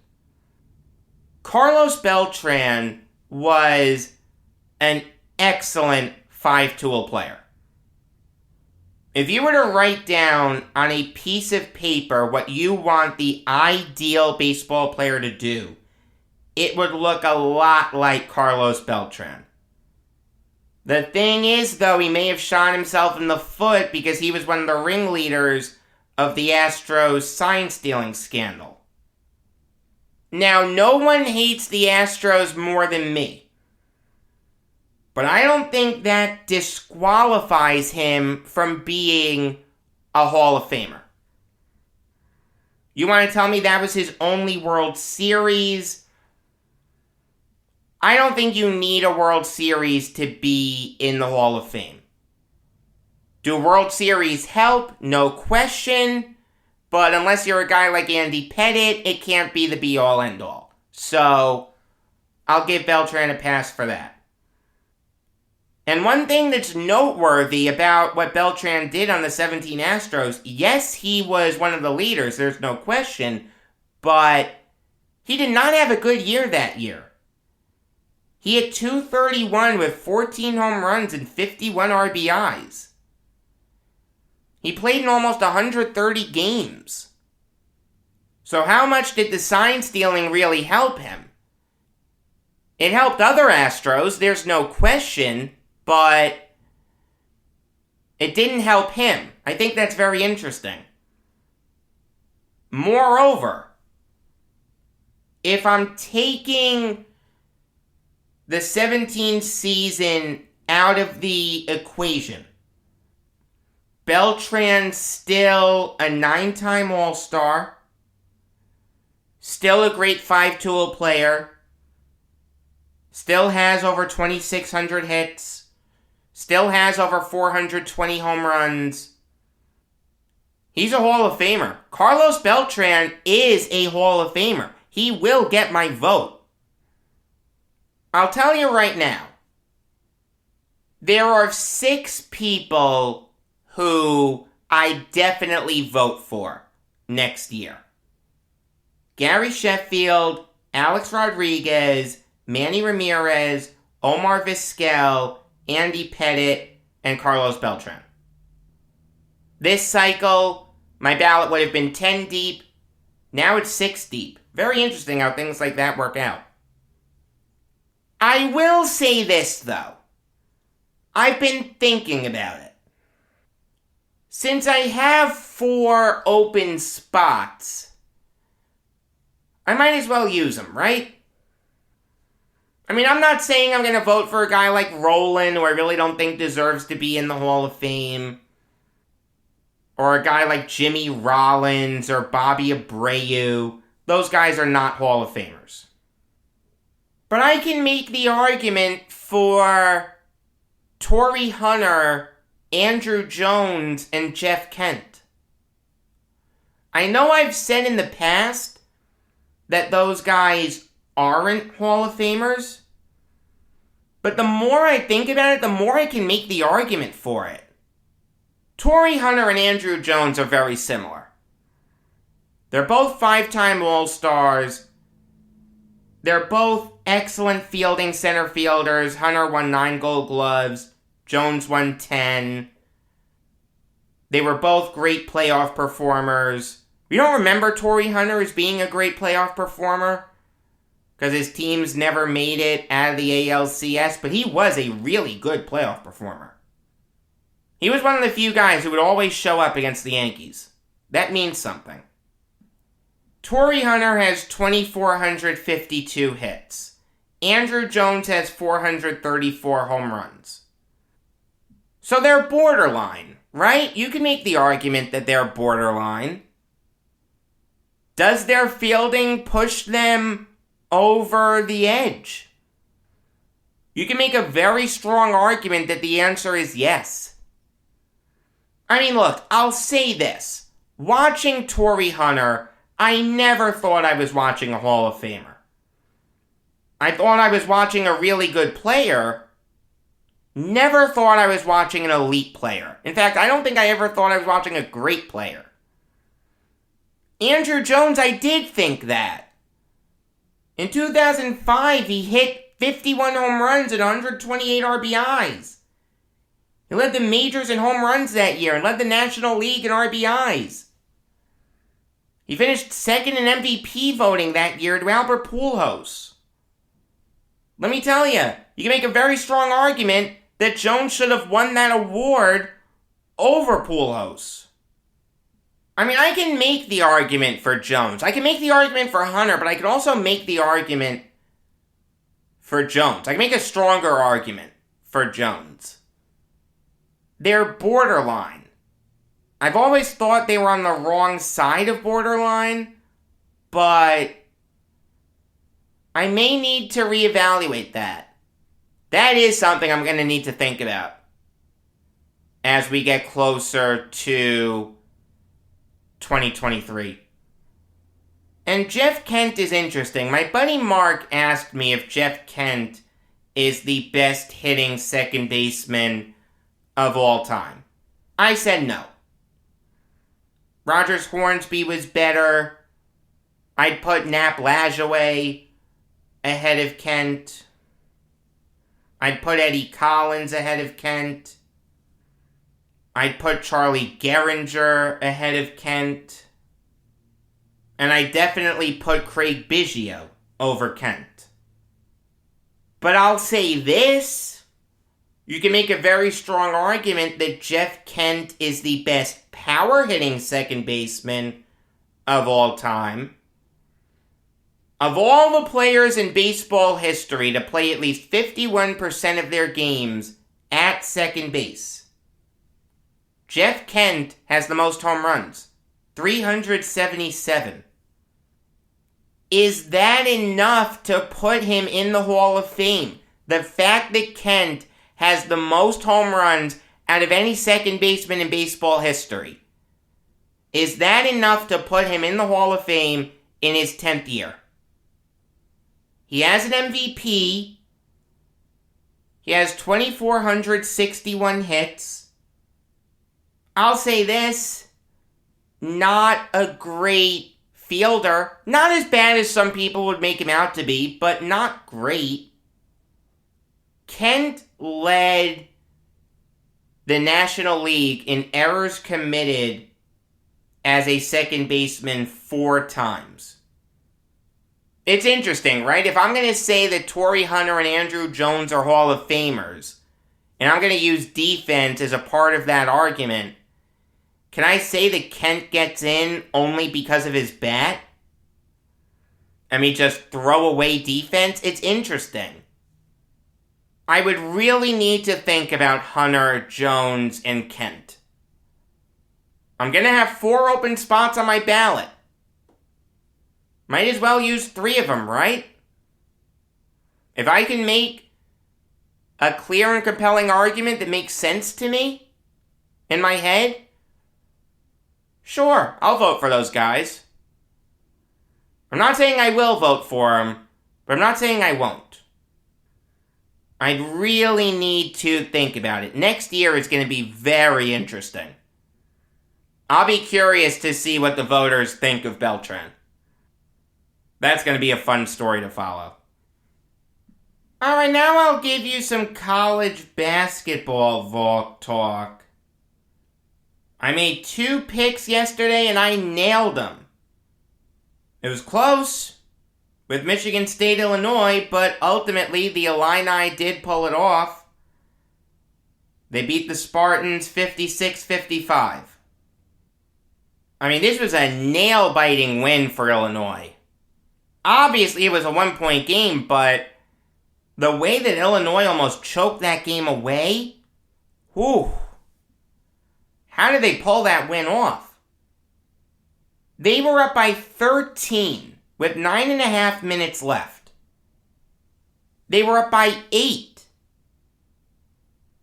[SPEAKER 2] Carlos Beltran was an excellent five-tool player. If you were to write down on a piece of paper what you want the ideal baseball player to do, it would look a lot like Carlos Beltran. The thing is, though, he may have shot himself in the foot because he was one of the ringleaders of the Astros sign-stealing scandal. Now, no one hates the Astros more than me. But I don't think that disqualifies him from being a Hall of Famer. You want to tell me that was his only World Series? I don't think you need a World Series to be in the Hall of Fame. Do World Series help? No question. But unless you're a guy like Andy Pettitte, it can't be the be-all, end-all. So, I'll give Beltran a pass for that. And one thing that's noteworthy about what Beltran did on the 17 Astros, yes, he was one of the leaders, there's no question, but he did not have a good year that year. He hit .231 with 14 home runs and 51 RBIs. He played in almost 130 games. So how much did the sign stealing really help him? It helped other Astros, there's no question, but it didn't help him. I think that's very interesting. Moreover, if I'm taking the 17 season out of the equation, Beltran's still a 9-time All-Star, still a great five-tool player, still has over 2,600 hits, still has over 420 home runs. He's a Hall of Famer. Carlos Beltran is a Hall of Famer. He will get my vote. I'll tell you right now, there are 6 people who I definitely vote for next year. Gary Sheffield, Alex Rodriguez, Manny Ramirez, Omar Vizquel, Andy Pettitte, and Carlos Beltran. This cycle, my ballot would have been 10 deep. Now it's 6 deep. Very interesting how things like that work out. I will say this, though. I've been thinking about it. Since I have 4 open spots, I might as well use them, right? I mean, I'm not saying I'm going to vote for a guy like Roland, who I really don't think deserves to be in the Hall of Fame. Or a guy like Jimmy Rollins or Bobby Abreu. Those guys are not Hall of Famers. But I can make the argument for Tori Hunter, Andrew Jones, and Jeff Kent. I know I've said in the past that those guys aren't Hall of Famers, but the more I think about it, the more I can make the argument for it. Tori Hunter and Andrew Jones are very similar. They're both 5-time All-Stars. They're both excellent fielding center fielders. Hunter won 9 Gold Gloves. Jones won 10. They were both great playoff performers. We don't remember Tori Hunter as being a great playoff performer because his teams never made it out of the ALCS, but he was a really good playoff performer. He was one of the few guys who would always show up against the Yankees. That means something. Tori Hunter has 2,452 hits. Andrew Jones has 434 home runs. So they're borderline. right? You can make the argument that they're borderline. Does their fielding push them over the edge? You can make a very strong argument that the answer is yes. I mean, look, I'll say this. Watching Tori Hunter, I never thought I was watching a Hall of Famer. I thought I was watching a really good player. Never thought I was watching an elite player. In fact, I don't think I ever thought I was watching a great player. Andrew Jones, I did think that. In 2005, he hit 51 home runs and 128 RBIs. He led the majors in home runs that year and led the National League in RBIs. He finished second in MVP voting that year to Albert Pujols. Let me tell you, you can make a very strong argument that Jones should have won that award over Pujols. I mean, I can make the argument for Jones. I can make the argument for Hunter, but I can also make the argument for Jones. I can make a stronger argument for Jones. They're borderline. I've always thought they were on the wrong side of borderline, but I may need to reevaluate that. That is something I'm going to need to think about as we get closer to 2023. And Jeff Kent is interesting. My buddy Mark asked me if Jeff Kent is the best hitting second baseman of all time. I said no. Rogers Hornsby was better. I'd put Nap Lajoie ahead of Kent. I'd put Eddie Collins ahead of Kent. I'd put Charlie Gehringer ahead of Kent. And I definitely put Craig Biggio over Kent. But I'll say this. You can make a very strong argument that Jeff Kent is the best power-hitting second baseman of all time. Of all the players in baseball history to play at least 51% of their games at second base, Jeff Kent has the most home runs, 377. Is that enough to put him in the Hall of Fame? The fact that Kent has the most home runs out of any second baseman in baseball history, is that enough to put him in the Hall of Fame in his 10th year? He has an MVP. He has 2,461 hits. I'll say this, not a great fielder. Not as bad as some people would make him out to be, but not great. Kent led the National League in errors committed as a second baseman 4 times. It's interesting, right? If I'm going to say that Tori Hunter and Andrew Jones are Hall of Famers, and I'm going to use defense as a part of that argument, can I say that Kent gets in only because of his bat? I mean, just throw away defense? It's interesting. I would really need to think about Hunter, Jones, and Kent. I'm going to have 4 open spots on my ballot. Might as well use 3 of them, right? If I can make a clear and compelling argument that makes sense to me in my head, sure, I'll vote for those guys. I'm not saying I will vote for them, but I'm not saying I won't. I'd really need to think about it. Next year is going to be very interesting. I'll be curious to see what the voters think of Beltran. That's going to be a fun story to follow. Alright, now I'll give you some college basketball Valk talk. I made 2 picks yesterday and I nailed them. It was close with Michigan State, Illinois, but ultimately the Illini did pull it off. They beat the Spartans 56-55. I mean, this was a nail-biting win for Illinois. Obviously, it was a 1-point game, but the way that Illinois almost choked that game away, whew. How did they pull that win off? They were up by 13 with 9.5 minutes left. They were up by 8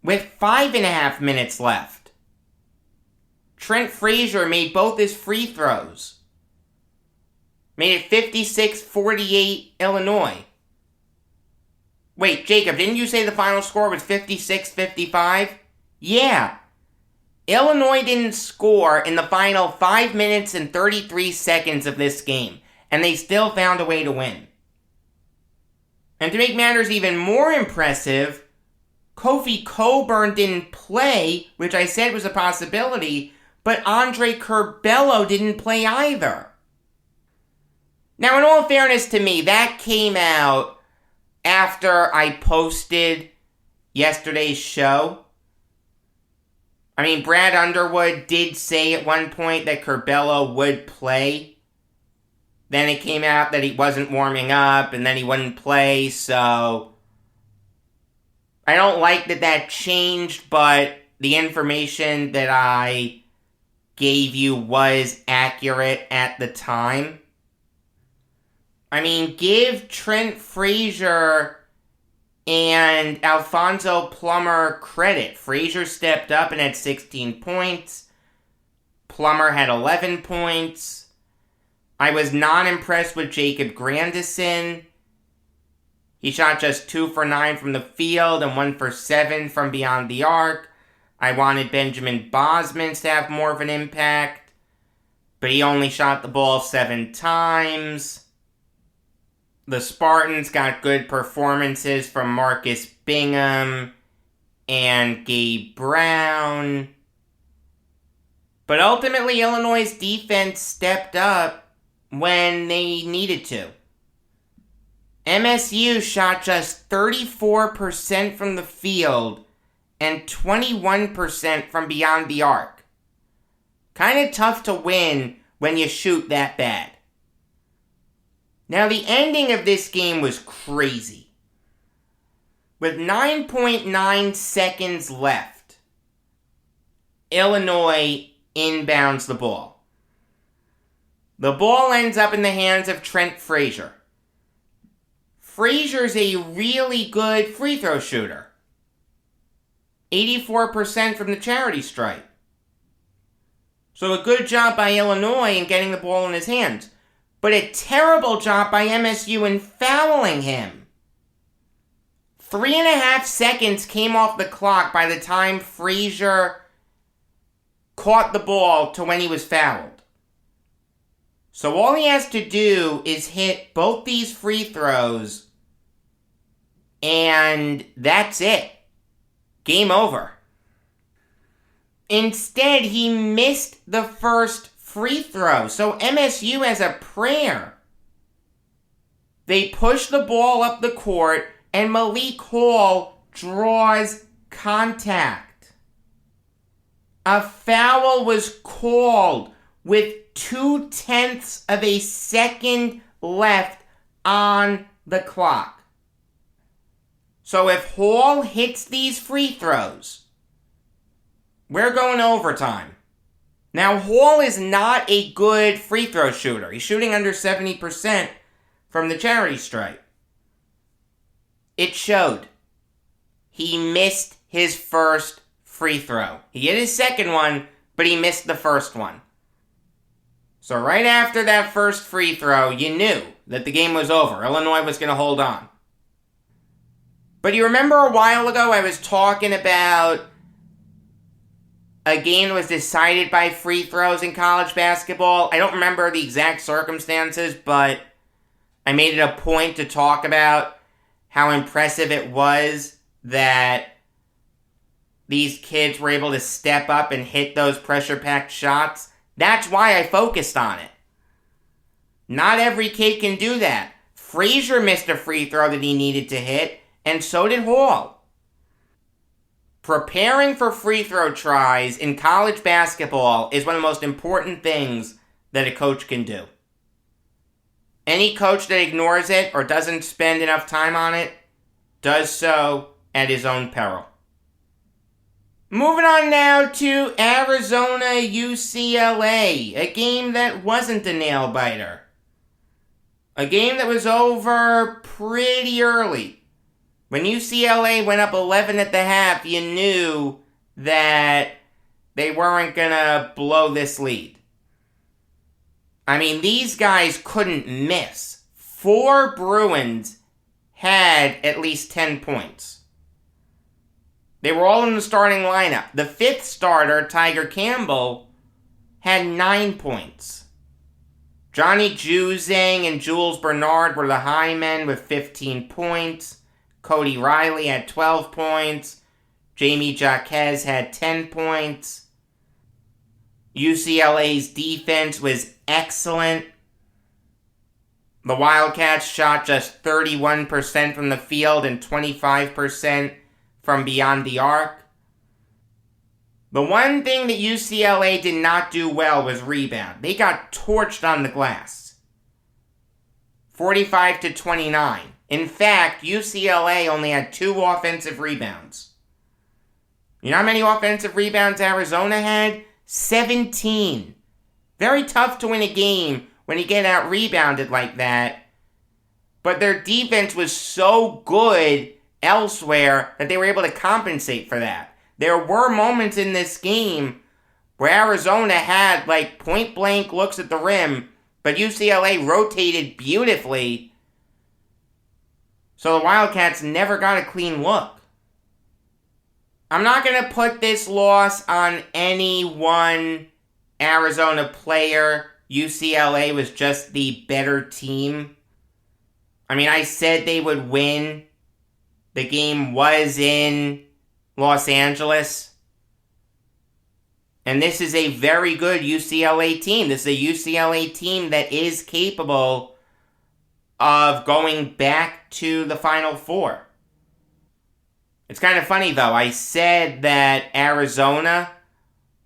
[SPEAKER 2] with 5.5 minutes left. Trent Frazier made both his free throws. Made it 56-48 Illinois. Wait, Jacob, didn't you say the final score was 56-55? Yeah. Illinois didn't score in the final 5 minutes and 33 seconds of this game, and they still found a way to win. And to make matters even more impressive, Kofi Coburn didn't play, which I said was a possibility, but Andre Curbelo didn't play either. Now, in all fairness to me, that came out after I posted yesterday's show. I mean, Brad Underwood did say at one point that Curbelo would play. Then it came out that he wasn't warming up, and then he wouldn't play, so I don't like that changed, but the information that I gave you was accurate at the time. I mean, give Trent Frazier and Alfonso Plummer credit. Frazier stepped up and had 16 points. Plummer had 11 points. I was not impressed with Jacob Grandison. He shot just 2 for 9 from the field and 1 for 7 from beyond the arc. I wanted Benjamin Bosmans to have more of an impact, but he only shot the ball 7 times. The Spartans got good performances from Marcus Bingham and Gabe Brown. But ultimately, Illinois' defense stepped up when they needed to. MSU shot just 34% from the field and 21% from beyond the arc. Kind of tough to win when you shoot that bad. Now, the ending of this game was crazy. With 9.9 seconds left, Illinois inbounds the ball. The ball ends up in the hands of Trent Frazier. Frazier's a really good free throw shooter. 84% from the charity stripe. So a good job by Illinois in getting the ball in his hands. But a terrible job by MSU in fouling him. 3.5 seconds came off the clock by the time Frazier caught the ball to when he was fouled. So all he has to do is hit both these free throws, and that's it. Game over. Instead, he missed the first free throw. So MSU has a prayer. They push the ball up the court, and Malik Hall draws contact. A foul was called with 0.2 of a second left on the clock. So if Hall hits these free throws, we're going overtime. Now, Hall is not a good free throw shooter. He's shooting under 70% from the charity stripe. It showed. He missed his first free throw. He hit his second one, but he missed the first one. So right after that first free throw, you knew that the game was over. Illinois was going to hold on. But you remember a while ago I was talking about a game that was decided by free throws in college basketball? I don't remember the exact circumstances, but I made it a point to talk about how impressive it was that these kids were able to step up and hit those pressure-packed shots. That's why I focused on it. Not every kid can do that. Frazier missed a free throw that he needed to hit, and so did Hall. Preparing for free throw tries in college basketball is one of the most important things that a coach can do. Any coach that ignores it or doesn't spend enough time on it does so at his own peril. Moving on now to Arizona UCLA, a game that wasn't a nail-biter. A game that was over pretty early. When UCLA went up 11 at the half, you knew that they weren't going to blow this lead. I mean, these guys couldn't miss. 4 Bruins had at least 10 points. They were all in the starting lineup. The 5th starter, Tiger Campbell, had 9 points. Johnny Juzang and Jules Bernard were the high men with 15 points. Cody Riley had 12 points. Jamie Jaquez had 10 points. UCLA's defense was excellent. The Wildcats shot just 31% from the field and 25% from beyond the arc. The one thing that UCLA did not do well was rebound. They got torched on the glass. 45-29. In fact, UCLA only had 2 offensive rebounds. You know how many offensive rebounds Arizona had? 17. Very tough to win a game when you get out-rebounded like that. But their defense was so good elsewhere that they were able to compensate for that. There were moments in this game where Arizona had like point-blank looks at the rim, but UCLA rotated beautifully, so the Wildcats never got a clean look. I'm not going to put this loss on any one Arizona player. UCLA was just the better team. I mean, I said they would win. The game was in Los Angeles. And this is a very good UCLA team. This is a UCLA team that is capable of going back to the Final Four. It's kind of funny, though. I said that Arizona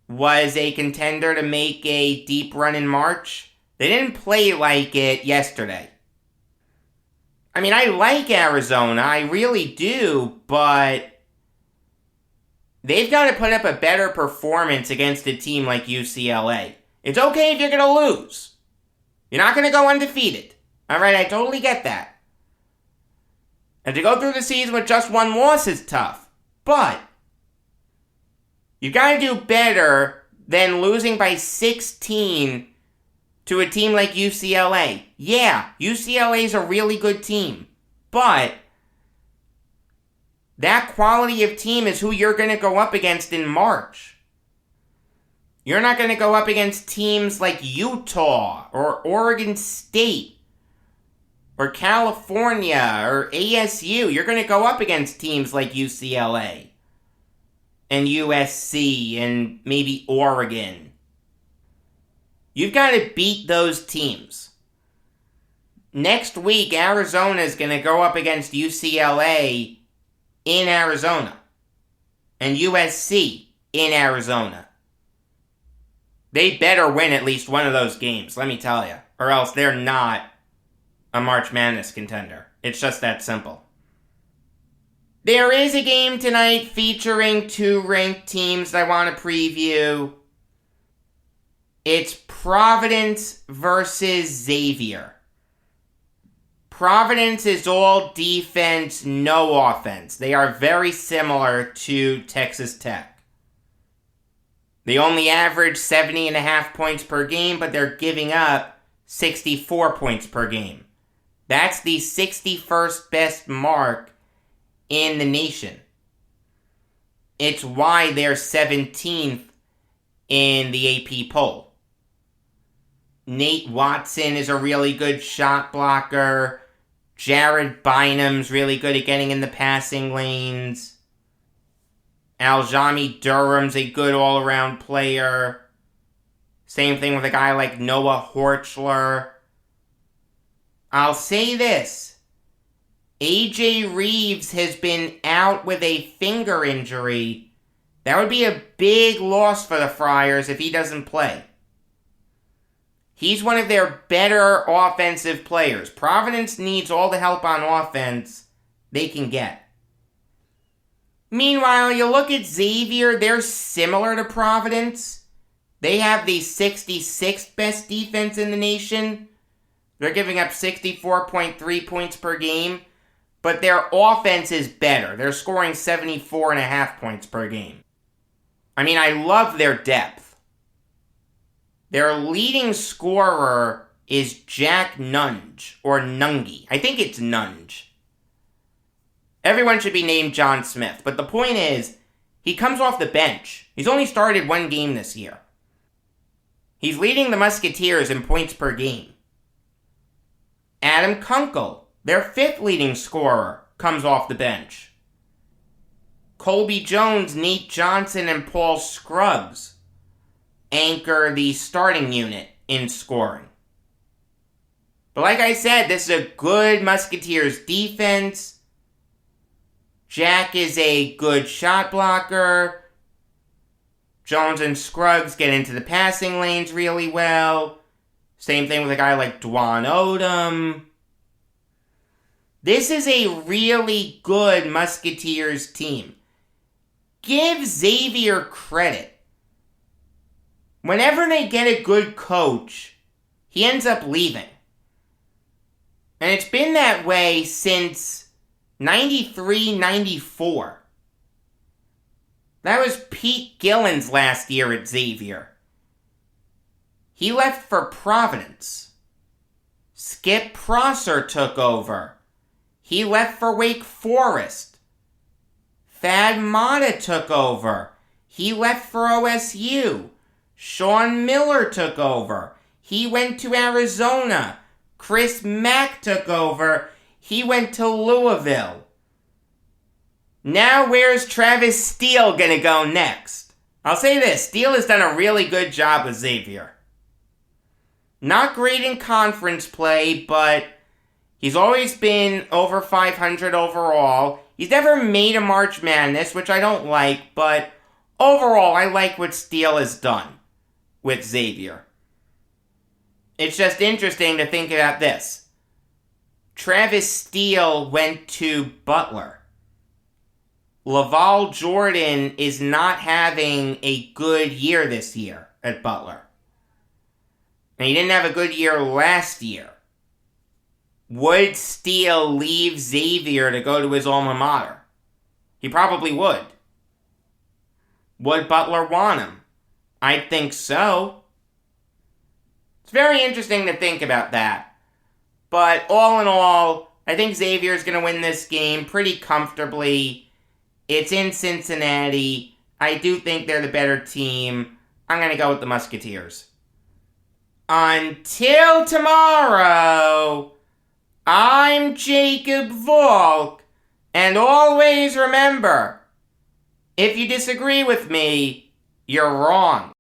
[SPEAKER 2] was a contender to make a deep run in March. They didn't play like it yesterday. I mean, I like Arizona. I really do, but they've got to put up a better performance against a team like UCLA. It's okay if you're going to lose. You're not going to go undefeated. Alright, I totally get that. And to go through the season with just 1 loss is tough. But you got to do better than losing by 16 to a team like UCLA. Yeah, UCLA is a really good team. But that quality of team is who you're going to go up against in March. You're not going to go up against teams like Utah or Oregon State or California or ASU. You're going to go up against teams like UCLA and USC and maybe Oregon. You've got to beat those teams. Next week, Arizona is going to go up against UCLA in Arizona and USC in Arizona. They better win at least one of those games, let me tell you, or else they're not a March Madness contender. It's just that simple. There is a game tonight featuring 2 ranked teams that I want to preview. It's Providence versus Xavier. Providence is all defense, no offense. They are very similar to Texas Tech. They only average 70.5 points per game, but they're giving up 64 points per game. That's the 61st best mark in the nation. It's why they're 17th in the AP poll. Nate Watson is a really good shot blocker. Jared Bynum's really good at getting in the passing lanes. Aljami Durham's a good all-around player. Same thing with a guy like Noah Horchler. I'll say this. AJ Reeves has been out with a finger injury. That would be a big loss for the Friars if he doesn't play. He's one of their better offensive players. Providence needs all the help on offense they can get. Meanwhile, you look at Xavier, they're similar to Providence. They have the 66th best defense in the nation. They're giving up 64.3 points per game, but their offense is better. They're scoring 74.5 points per game. I mean, I love their depth. Their leading scorer is Jack Nunge, or Nungy. I think it's Nunge. Everyone should be named John Smith, but the point is, he comes off the bench. He's only started one game this year. He's leading the Musketeers in points per game. Adam Kunkel, their 5th leading scorer, comes off the bench. Colby Jones, Nate Johnson, and Paul Scruggs anchor the starting unit in scoring. But like I said, this is a good Musketeers defense. Jack is a good shot blocker. Jones and Scruggs get into the passing lanes really well. Same thing with a guy like Dwan Odom. This is a really good Musketeers team. Give Xavier credit. Whenever they get a good coach, he ends up leaving. And it's been that way since 93-94. That was Pete Gillen's last year at Xavier. He left for Providence. Skip Prosser took over. He left for Wake Forest. Thad Matta took over. He left for OSU. Sean Miller took over. He went to Arizona. Chris Mack took over. He went to Louisville. Now where's Travis Steele gonna go next? I'll say this, Steele has done a really good job with Xavier. Not great in conference play, but he's always been over 500 overall. He's never made a March Madness, which I don't like, but overall I like what Steele has done with Xavier. It's just interesting to think about this. Travis Steele went to Butler. Laval Jordan is not having a good year this year at Butler. And he didn't have a good year last year. Would Steele leave Xavier to go to his alma mater? He probably would. Would Butler want him? I think so. It's very interesting to think about that. But all in all, I think Xavier's going to win this game pretty comfortably. It's in Cincinnati. I do think they're the better team. I'm going to go with the Musketeers. Until tomorrow, I'm Jacob Valk, and always remember, if you disagree with me, you're wrong.